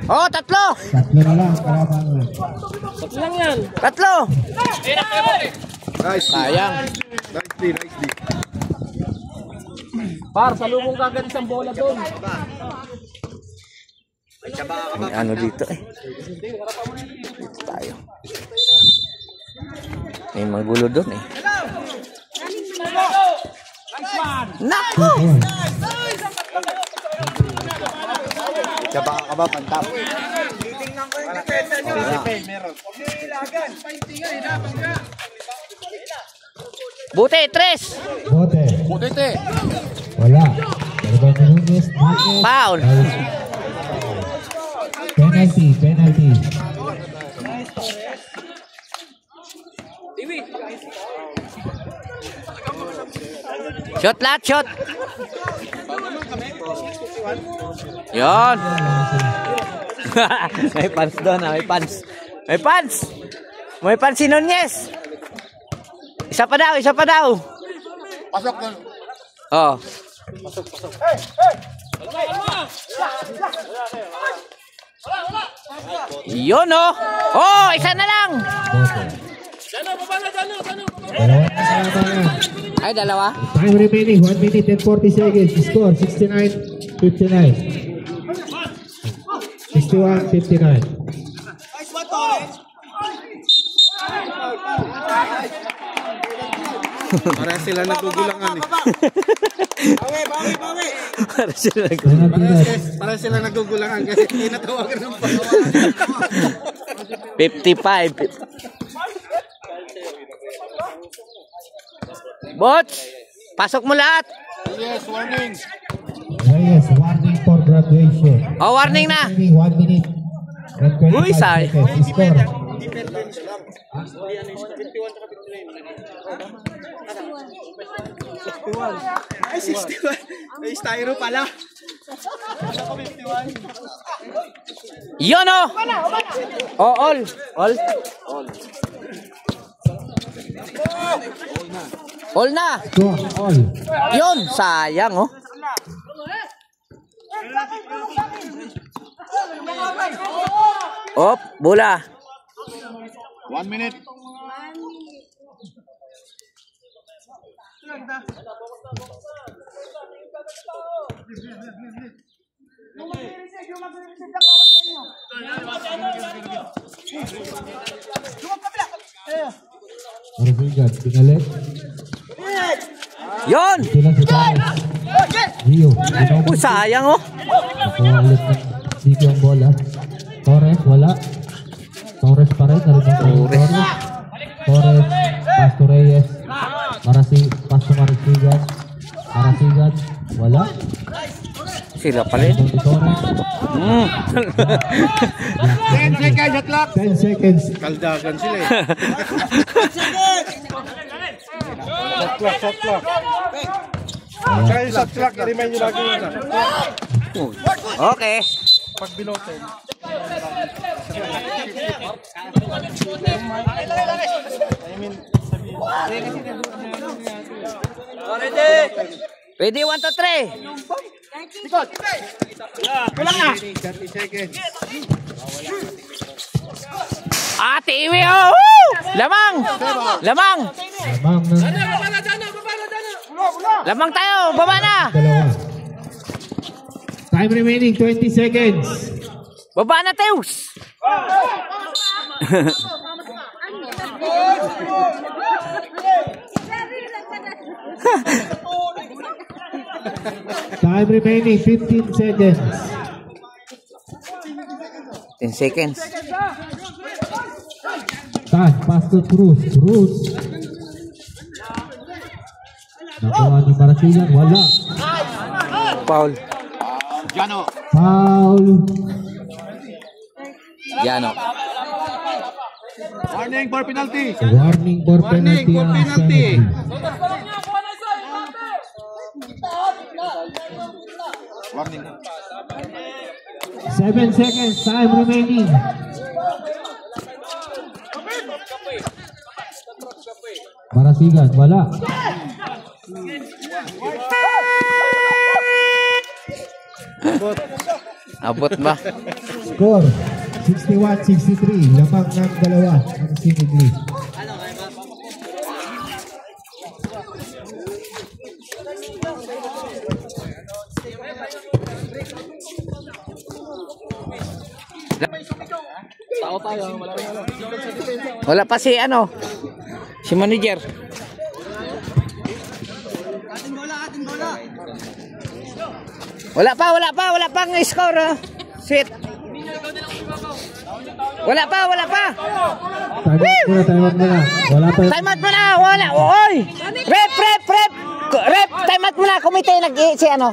Oh, tatlo. Tatlo na lang, kalaban. Tatlo lang yan. Tatlo. Nice. Sayang. Nicely. Par, salubong ka agad isang bola doon. May ano dito eh. Dito tayo. May magulo doon eh. Nako! Kaba ka ba, pantap? Buti, tres. Bote. Budete. Wala. Kalaban ni Nunes. Foul. Penalty. Shot lahat, shot. Yon. May pants doon, may pants. May pants si Nunez. Isa pa daw. Pasok na. Oh. Yun oh. Oh, isa na lang. Ay, dalawa. Time remaining 1 minute and 40 seconds. Score 69-59. 61-59. Para sila nagugulangan eh. Bawi. Para sila nagugulangan kasi tinatawagan ng pagawa. 55. Bots, pasok mo lahat. Yes, warning. Yes, warning for graduation. Oh, warning na. 1 minute and 25 Uy, say. seconds. Score. Ay, 61. May styro pala. Yun oh. Oh, all. All na. Score all. Yun, sayang oh. Op, bola. 1 minute. Orbigat, pinalit. Yun. Ito lang si Torres. Gio. Sayang oh. Nakuha ulit ng Gio ang bola. Torres, wala. Torres pa rin. Torres. Pass to Reyes. Pass to Marasigan. Wala. Sila pala yun. Ito si Torres. 10 seconds at lock. 10 seconds. Kaldagan sila eh. Shot clock. Kaya yung shot clock, i-remind nyo lagi yun. Okay. Pag below 10. Ready, 1, 2, 3. Kulang na. 30 seconds. Ate Iwi, oh! Woo! Lamang! Lamang! Lamang ng Lamang tayo, baba na! dalawa. Time remaining 20 seconds. Baba na, Teus! Time remaining 15 seconds. 10 seconds. Tan, pass to Cruz. Cruz. Nakuha ni Barasigan, wala. Foul. Foul. Yano. Warning for penalty. Warning for penalty. for ang penalty. Senegli. 7 seconds. Time remaining. Barasigan, wala. Abot ba? Score 61-63. Lamang ng dalawa ang Senegli. Wala pa si ano? Si manager. Wala pa ang score. Oh. Sweet. Wala pa. Time out muna. Wala pa. Time out mo na. Wala. Oy. Rep. Time out mo na. Kumite si ano.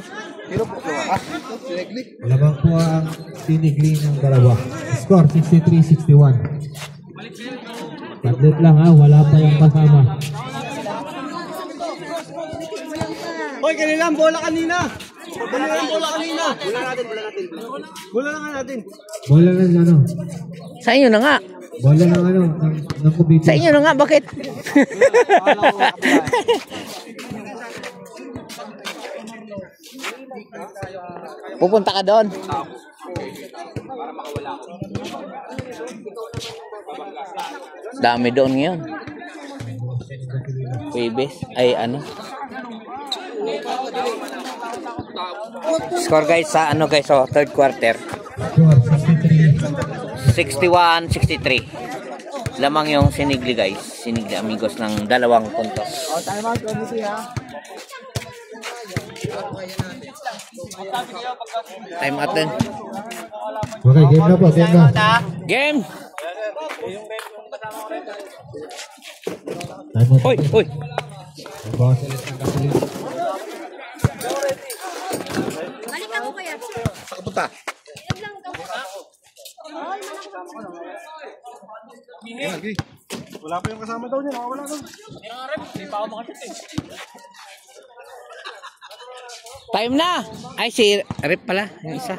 Lamang po ang Senegli ng dalawa. Score 63-61. Tablet lang ha. Wala pa yung kasama. Hoy, kanina ang bola kanina. Bola natin. Bola natin. Bola ng ano? Sa inyo na nga. Bola ng ano? Ng kubiti. Sa inyo na nga. Bakit? Pupunta ka doon. Dami doon ngayon. Pebes. Ay ano. Score guys sa ano guys, so third quarter. Score 61-63. Lamang yung Senegli guys. Senegli amigos ng 2 puntos. Time out din. Okay, game na po. Game na. Game! Time out. Hoy! Bawas ulit ng gasolina. Balik ako kaya. Punta. Wala pa yung kasama daw niya. Wala daw. Time na! Ay, si Rip pala. Yung isa.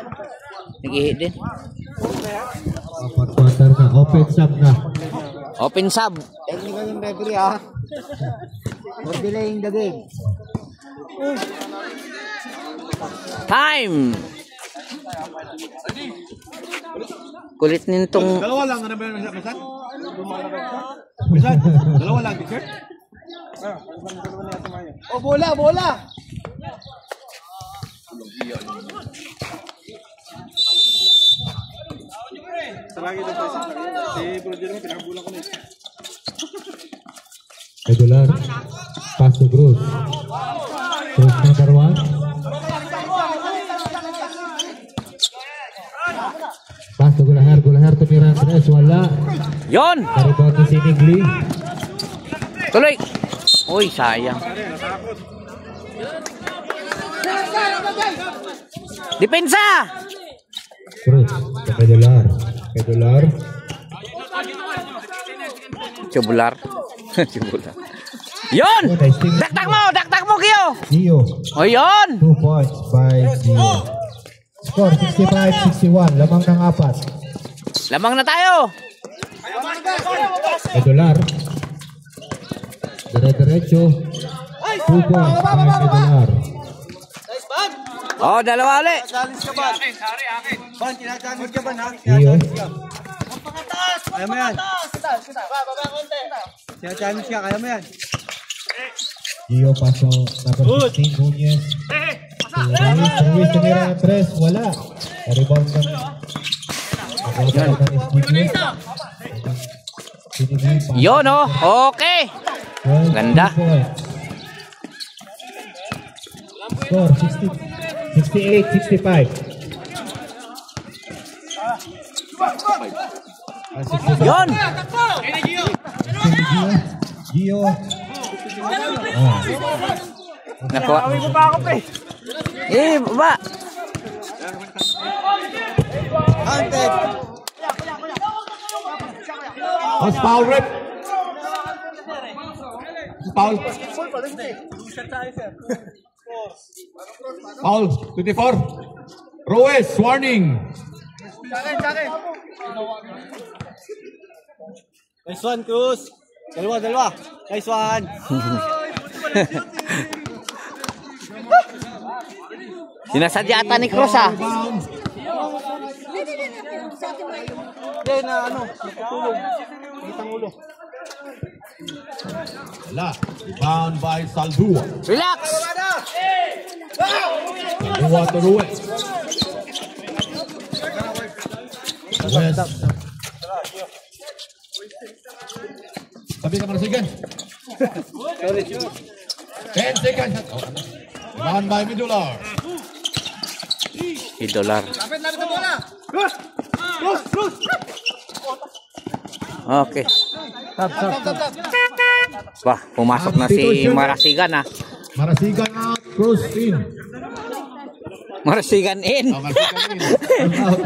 Nag-ihit din. Apat quarter na. Open sub na. Open sub. Technical yung referee ha. For delaying the game. Time! Kulit nitong... Dalawa lang. Ano ba yung Mesan? Mesan? Dalawa lang, teacher? Oh, bola! Saragi daw pa si Brother mo, pinakabulan ko na ito. Regular. Pass to Cruz. Cruz number 1. Pass to Gulahar. Gulahar to Mirandres. Wala. Yon! Karibao to Senegli. Tuloy! Uy, sayang. Depensa! Cruz. To Regular. Regular. Cubular. Cubular. Yon! Daktak mo, Kiyo! Gio. O yon! 2 points by Gio. Score 65-61. Lamang ng 4. Lamang na tayo. Medular. Dire-diretso. 2 points by Medular. Oh, dalawa ulit. Ban, tinatanong ka ba na? Iyo. Kaya mo yan. Tinatanong ka, kaya mo yan. Iyo paso number 16 Nunez. Ruiz tinira ng 3. Wala. Rebound ng Yun, oh. Okay. Ganda. Score 68-65. Yun. Gio. Nakuha. Ba. Counted. Os foul rep. Foul. Foul 24. Ruiz warning. Nice one, Cruz. Dalawa. Nice one. Sinasadya ata ni Cruz, ah. Hindi na ano, nakatulog. Itang ulo. Wala. Rebound by Saldua. Relax. Saldua to Ruiz. Ruiz. Sabi ka Marasigan. 10 seconds. Rebound by Medular. $1. Lapit na bola. Okay. Wah, pumasok na si Marasigan, ah. Marasigan out. Cross in. Marasigan in. Marasigan in. Out.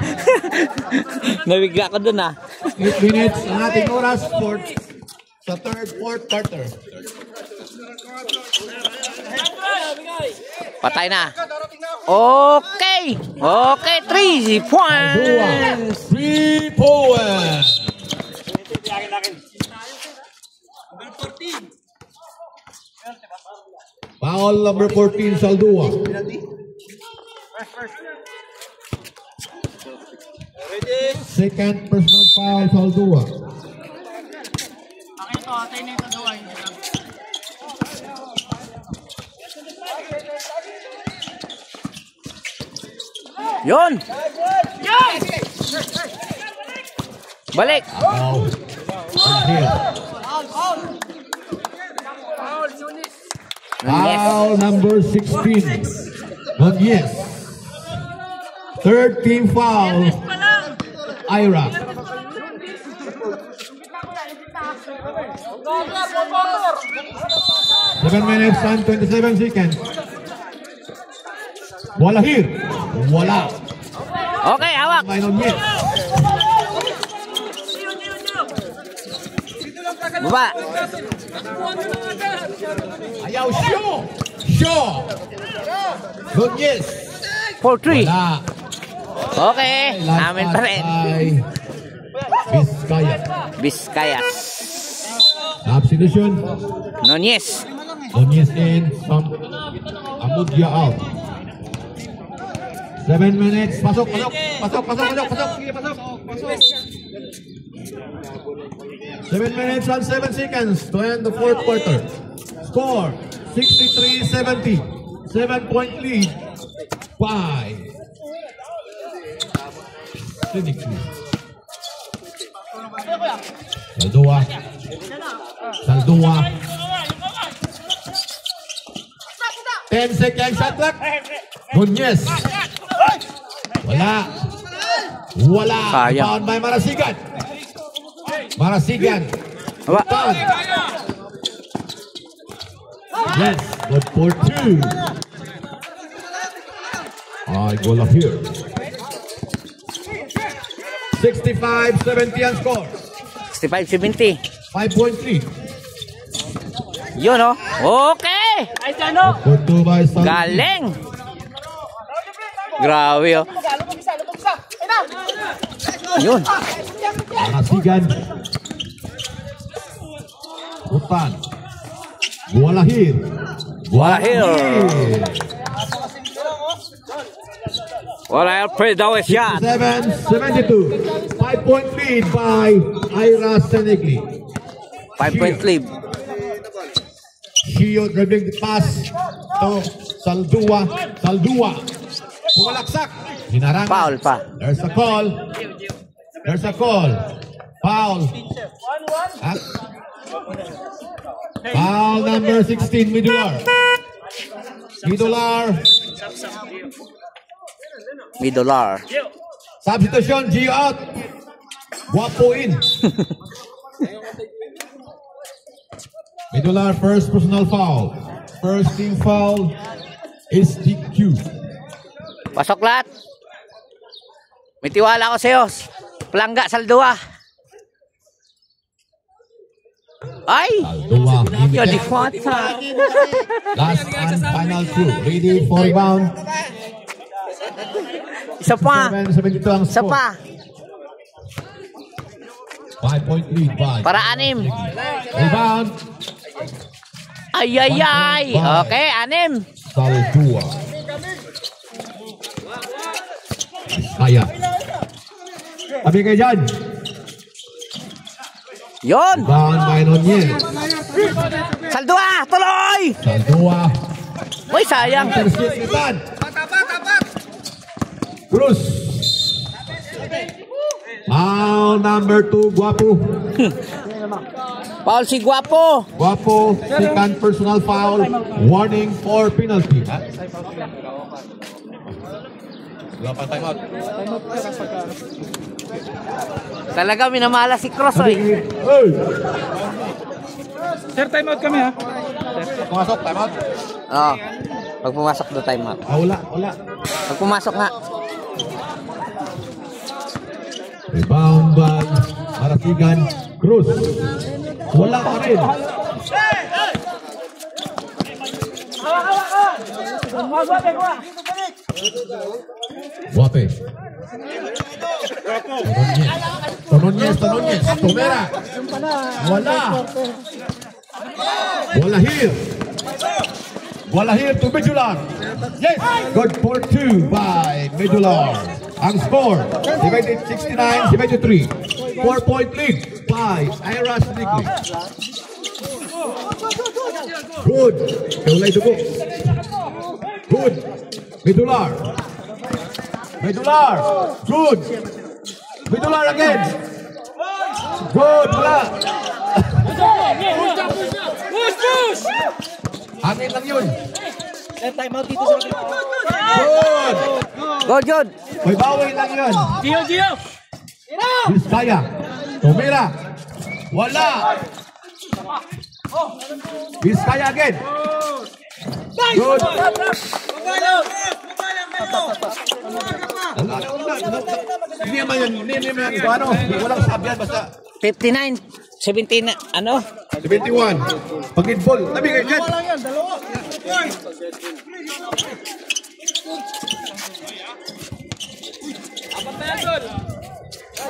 Nabigla ko dun, ah. 8 minutes ang ating oras for sa third, fourth quarter. Patay na. Okay. Okay, 3 points. 3 points. Foul number 14, Saldua. Second personal foul, Saldua. Yun. Balik. Foul. Foul number 16. Nunez. Third team foul. Ira. Seven minutes and 27 seconds. Wala here. Wala. Okay, hawak. By Nunez. Baba. Ayaw show. Show. Nunez. 4-3. Wala. Okay, amin pa rin. Vizcaya. Vizcayas. Substitution. Nunez. Nunez in. Amudia out. 7 minutes. Pasok. Sige, pasok. 7 minutes and 7 seconds to end the fourth quarter. Score 63-70. 7-point lead by Sydney. Saldua. 10 seconds shot clock. Nunez. Wala. Sayang. Found by Marasigan. Baba. Found. Yes, good for 2. Goal up here. 65-70 ang score. 65-70. 5-point lead. Yun, oh. Okay. For 2 by Saldua. Galing. Grabe, oh. Yun. Marasigan. Utan. Gualahir. Wala Alfredo is yan. 7-72. 5-point lead by Ira Senegli. 5-point lead. Shio dribbling the pass to Saldua. Pumalaksak. Hinarangan. Foul pa. There's a call. Foul. Foul number 16, Midular. $1. Substitution, Gio out. Guapo in. Midular, first personal foul. First team foul is DQ. Pasok lahat. May tiwala ko sa'yo. Plangga, Saldua. Ay! Saldua. Yun, di kwata. Last and final two. Ready for rebound. Isa pa. 7-72 ang Isa score. pa. 5-point lead by. Para 6. Rebound. Ay. Okay, 6. Saldua. Kaya. Sabi kayo dyan. Yun. Rebound by Nunez. Saldua, tuloy. Saldua. Uy, sayang. Intercept Litan. Cruz. Foul number 2, Guapo. Foul si Guapo. Guapo, second personal foul. Warning for penalty. Ha? Wala pa timeout. Talaga minamala si Cross, oy. Hey! Sir, time out kami ha. Pumasok, timeout. Oo. Pag pumasok do time out. Wala. Pag pumasok nga. Rebound by Marasigan. Cruz. Wala pa rin. Guape. Tononyes. Tumera. Walahir to Medular. Yes. Good for 2 by Medular. Ang score, 69-73. 4-point lead by Ira Senegli. Good. Kaulay dugo. Good. Medular. Good. Medular again. Good. Wala. Push! Hangin lang yun. Good. Good. May bawi lang yun. Gio! Vizcaya. Tumira. Wala. Vizcaya again. Good. Hindi naman yan. Hindi naman yan. Ano? Walang sabyan. Basta 59, 17, ano? 71. Pag-inball. Tabi kayo dyan.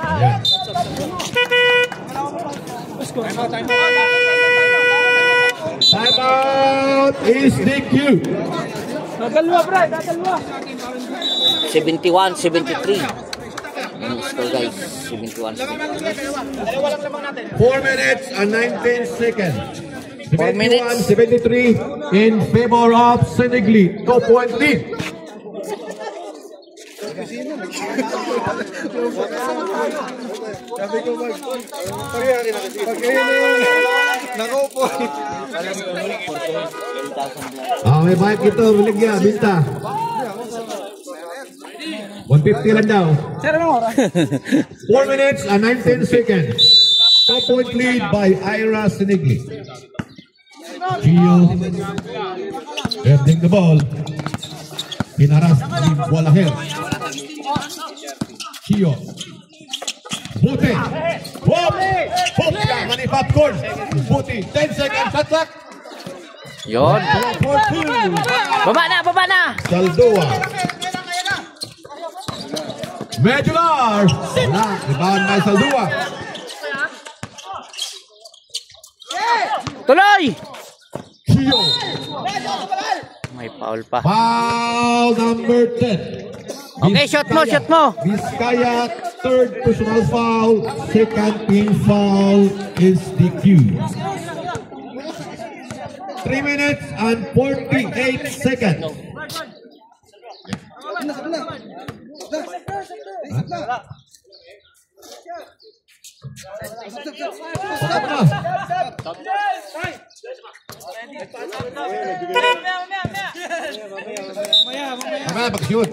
Ayan. Time out is DQ. Dadalwa, Brad. Dadalwa. 71-73. Ang score, guys. 71-73. 4 minutes and 19 seconds. 4 minutes. 71-73 in favor of Senegli. 2-point lead. Sabi ko nakaupo. May bike ito, Biligya, Binta. 150 lang daw. 4 minutes and 19 seconds. 2-point lead by Ira Senegli. Gio dribbling the ball. Pinaras ni Walahir. Gio. Buti. Hop! Hop! Mani popcorn. Buti. 10 seconds. Shot clock. Yun. 4-2. Baba na! Saldua. Medular. Wala. Rebound by Saldua. Tuloy! Kio. May foul pa. Foul number 10. Okay, shot mo, shot mo. Vizcaya, third personal foul. Second team foul is DQ. 3 minutes and 48 seconds. Mag-shoot.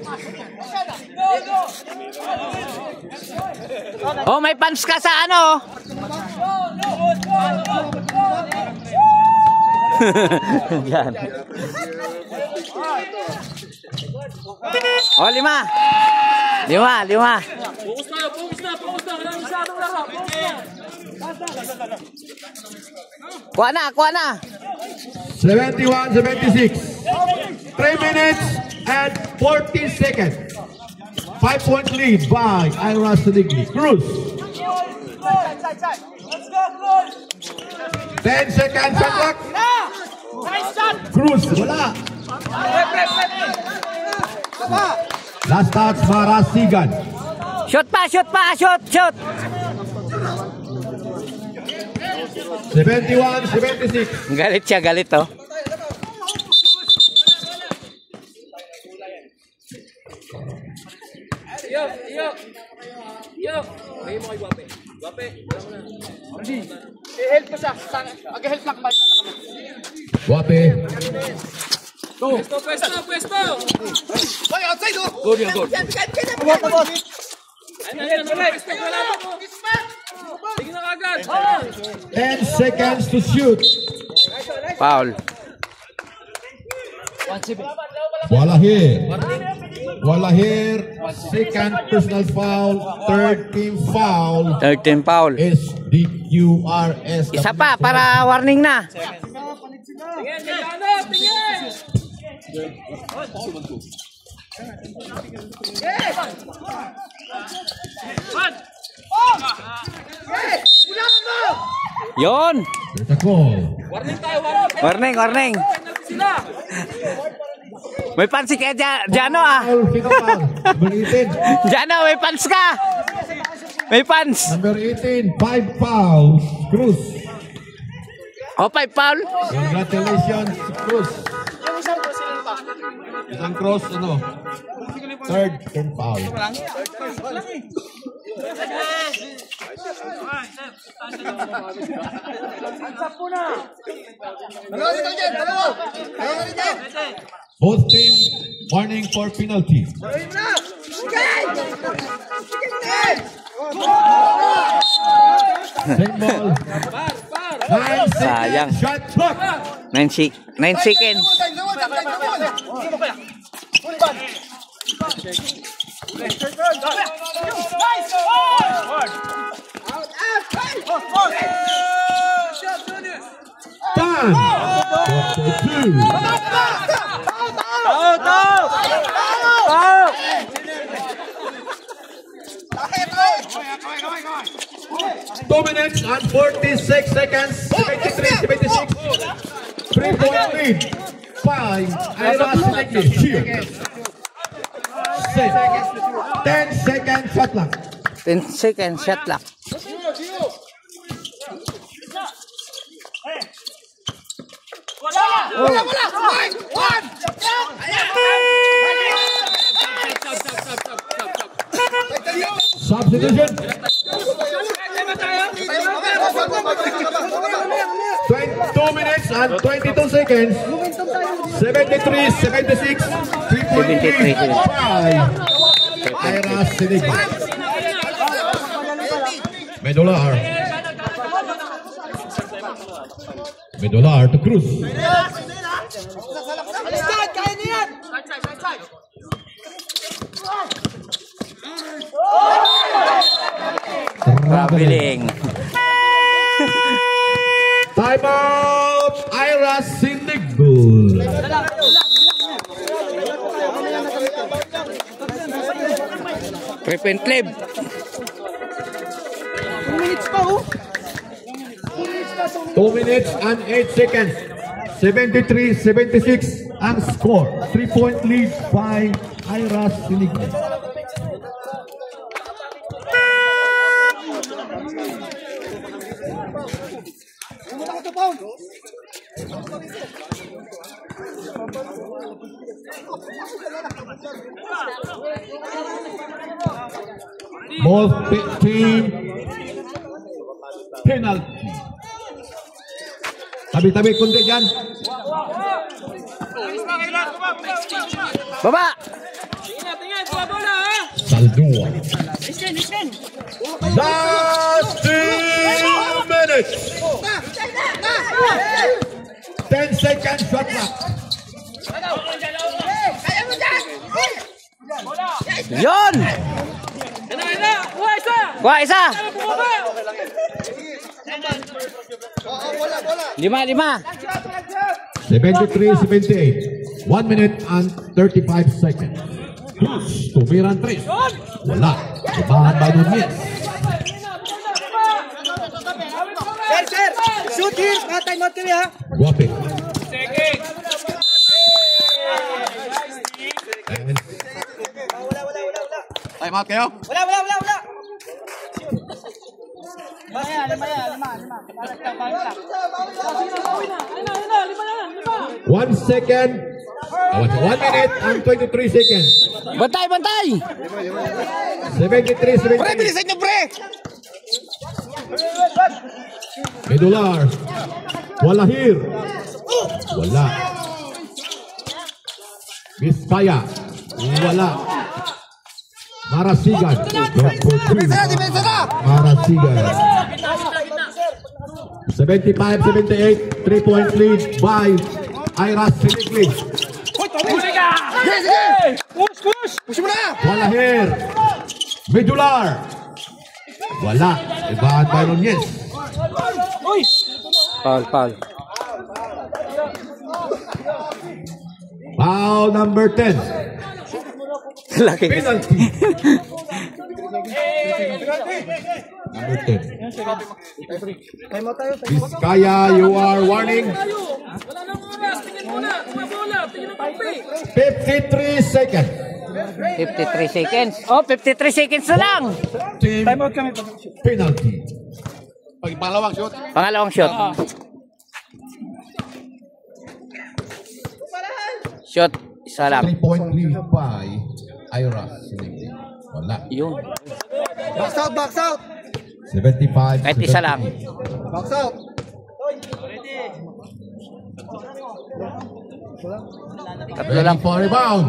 Oh, may pants ka sa ano? Yan. Oh, 5. 5. Focus na. Wala masyadong laro. Focus na. Kuha na. 71-76. 3 minutes and 40 seconds. 5-point lead by Ira Sinigli. Cruz. 10 seconds shot clock. Cruz, wala. Last touch, Marasigan. Shoot. 71-76. Galit siya, oh. Yo. May mo kay Guape. Guape, wala mo na. I-help ko siya. Mag-help lang ba? Wape. Pwesto. Hoy, outside oh! Good. Ayan, pwesto. Wala mo. Tingin na kagad. 10 seconds to shoot. Foul. Walahir. Second personal foul. Third team foul 13 foul. is DQRS. Isa pa para warning na. Tingin. Yon. It's a call. Warning. Sila. May pants ka Jano ah. Foul, pick up foul. Number 18. Jano, may pants ka. May pants. Number 18, 5 fouls. Cruz. Oh, 5 foul. Congratulations, Cruz. Isang cross, ano? Third team foul. Both team warning for penalty. Same ball. 9 Sayang. seconds. Shot clock. 9 seconds. Done. 2 minutes and 46 seconds. 73, 76. 3-point lead. 5. Ira Sinigli. 10 seconds shot clock. 10 seconds shot clock. Substitution. 2 minutes and 22 seconds. 73, 76. 3-point lead. 5. Ira Sinigli. Medular to Cruz. Traveling. Time out. Ira Sinigli. 3-point lead. 2 minutes pa, oh. 2 minutes and 8 seconds. 73-76 ang score. 3-point lead by Ira Sinigli. Both team penalty. Tabi-tabi kundi dyan. Baba! Saldua. Last 2 minutes. 10 seconds shot clock. Yun! Kuha isa! 5. 73-78. 1 minute and 35 seconds. Tumiran 3. Wala. Ibahan by Nunez. Sir! Shoot here! Time out kami ha! Guape. Time out kayo? Wala! One second. 1 minute and 23 seconds. Bantay! 73-78. Pre, bilisan nyo, pre! Medular. Walahir. Wala. Bispaya. Wala. Marasigan. Marasigan. 75-78. 3-point lead by Ira Sinigli. Push mo na! Walahir. Medular. Wala. Ibahan by Nunez. Foul. Foul number 10. Laki. Penalty. Number 10. Vizcaya, you are warning. 53 seconds. 53 seconds. Oh, 53 seconds na lang. Team penalty. Pangalawang shoot. Pangalawang shot. Shot, isa lang. 3-point lead by Ira Sinigli. Wala. Yun. Box out! 75. Kahit isa lang. Box out! Tatlo lang. For rebound.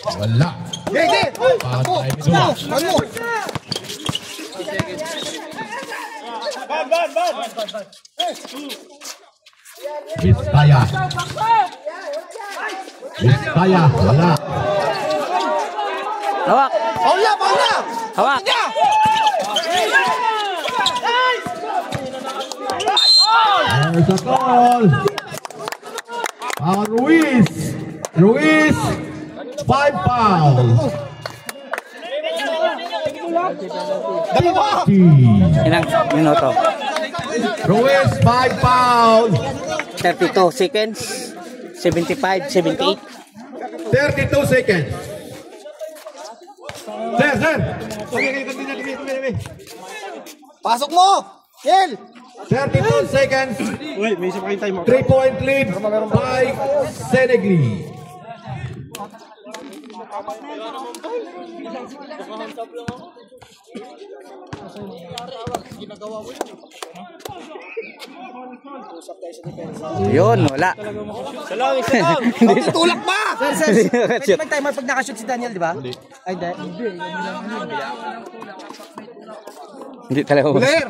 Wala. Patay Medular. Vizcaya. Wala. Hawak. Paula! Hawak. There's a call. Ruiz. 5 fouls. Ilang minuto? Ruiz 5 fouls. 32 seconds. 75, 78. 32 seconds. Sir. Pasok mo! Kel! 32 seconds. Wait, may isa pa kayong time out. 3-point lead by Sinigli. Yun, wala. Tulak pa! Pwede mag-timer pag nakashoot si Daniel, di ba? Ay, Hindi talaga. Blair!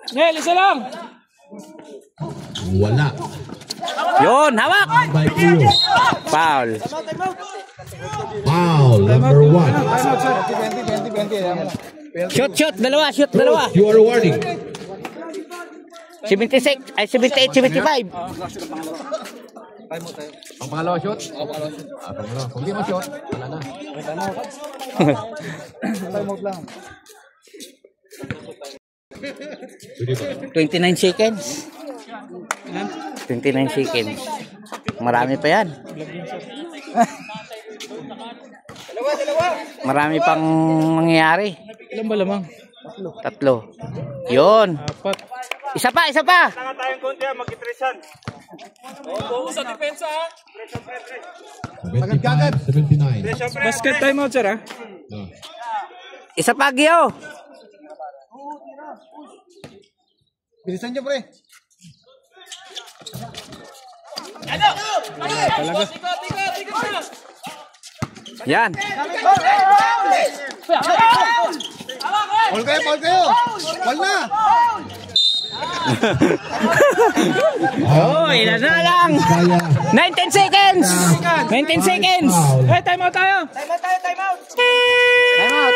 Nel, isa lang! Wala. Yun, hawak. By Iyo. Foul. Foul, number 1. Shoot, dalawa, shoot, dalawa. You are warning. 76, ay 78, 75. Ang pangalawa shoot? Oo, pangalawa shoot. Kung di mo shoot, wala na. Time out lang. 29 seconds. 29 seconds. Marami pa yan. Marami pang mangyayari. Ilan ba lamang? Tatlo. Yun. Isa pa. Oo, sa depensa ha. 75, 79. Basket time out, sir ha. Isa pa, Gio. Bilisan niyo, pre. Yan. Paul kayo. Paul na. Oh, ilan na lang. 19 seconds. 19 seconds. Hey, time out tayo. Time out.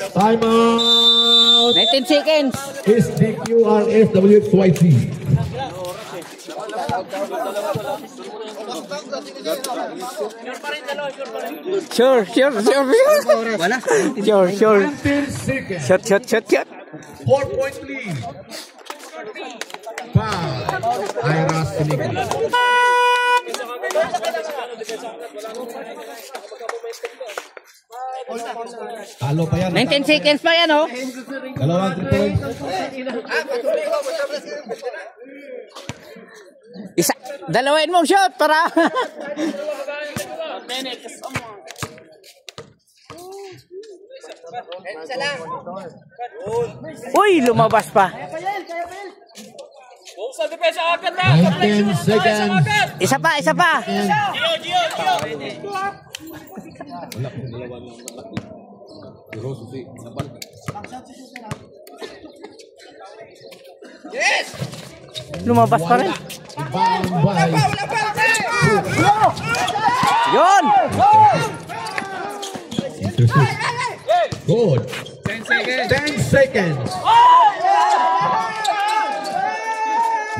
Time out. 19 seconds. Is DQRSWXYZ. Sure. Wala. Sure. 10 seconds. Shot. 4-point lead. Foul. Ira Sinigal. Talo pa yan. 19 seconds pa yan, oh. Dalawang 3 points. Dalawain mong shot para. Uy, lumabas pa. Oo, sa depensa agad na. 19 seconds. Isa pa. Lumabas pa rin. Bound by Yun. Intercept. Good. 10 seconds.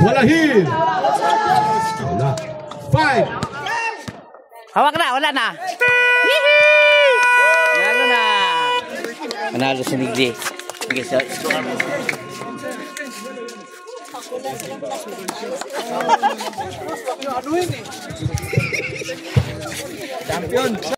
Walahil. Wala. 5. Hawak na, wala na. Nanalo na. Manalo si Nigdi. Sige, so. Champion.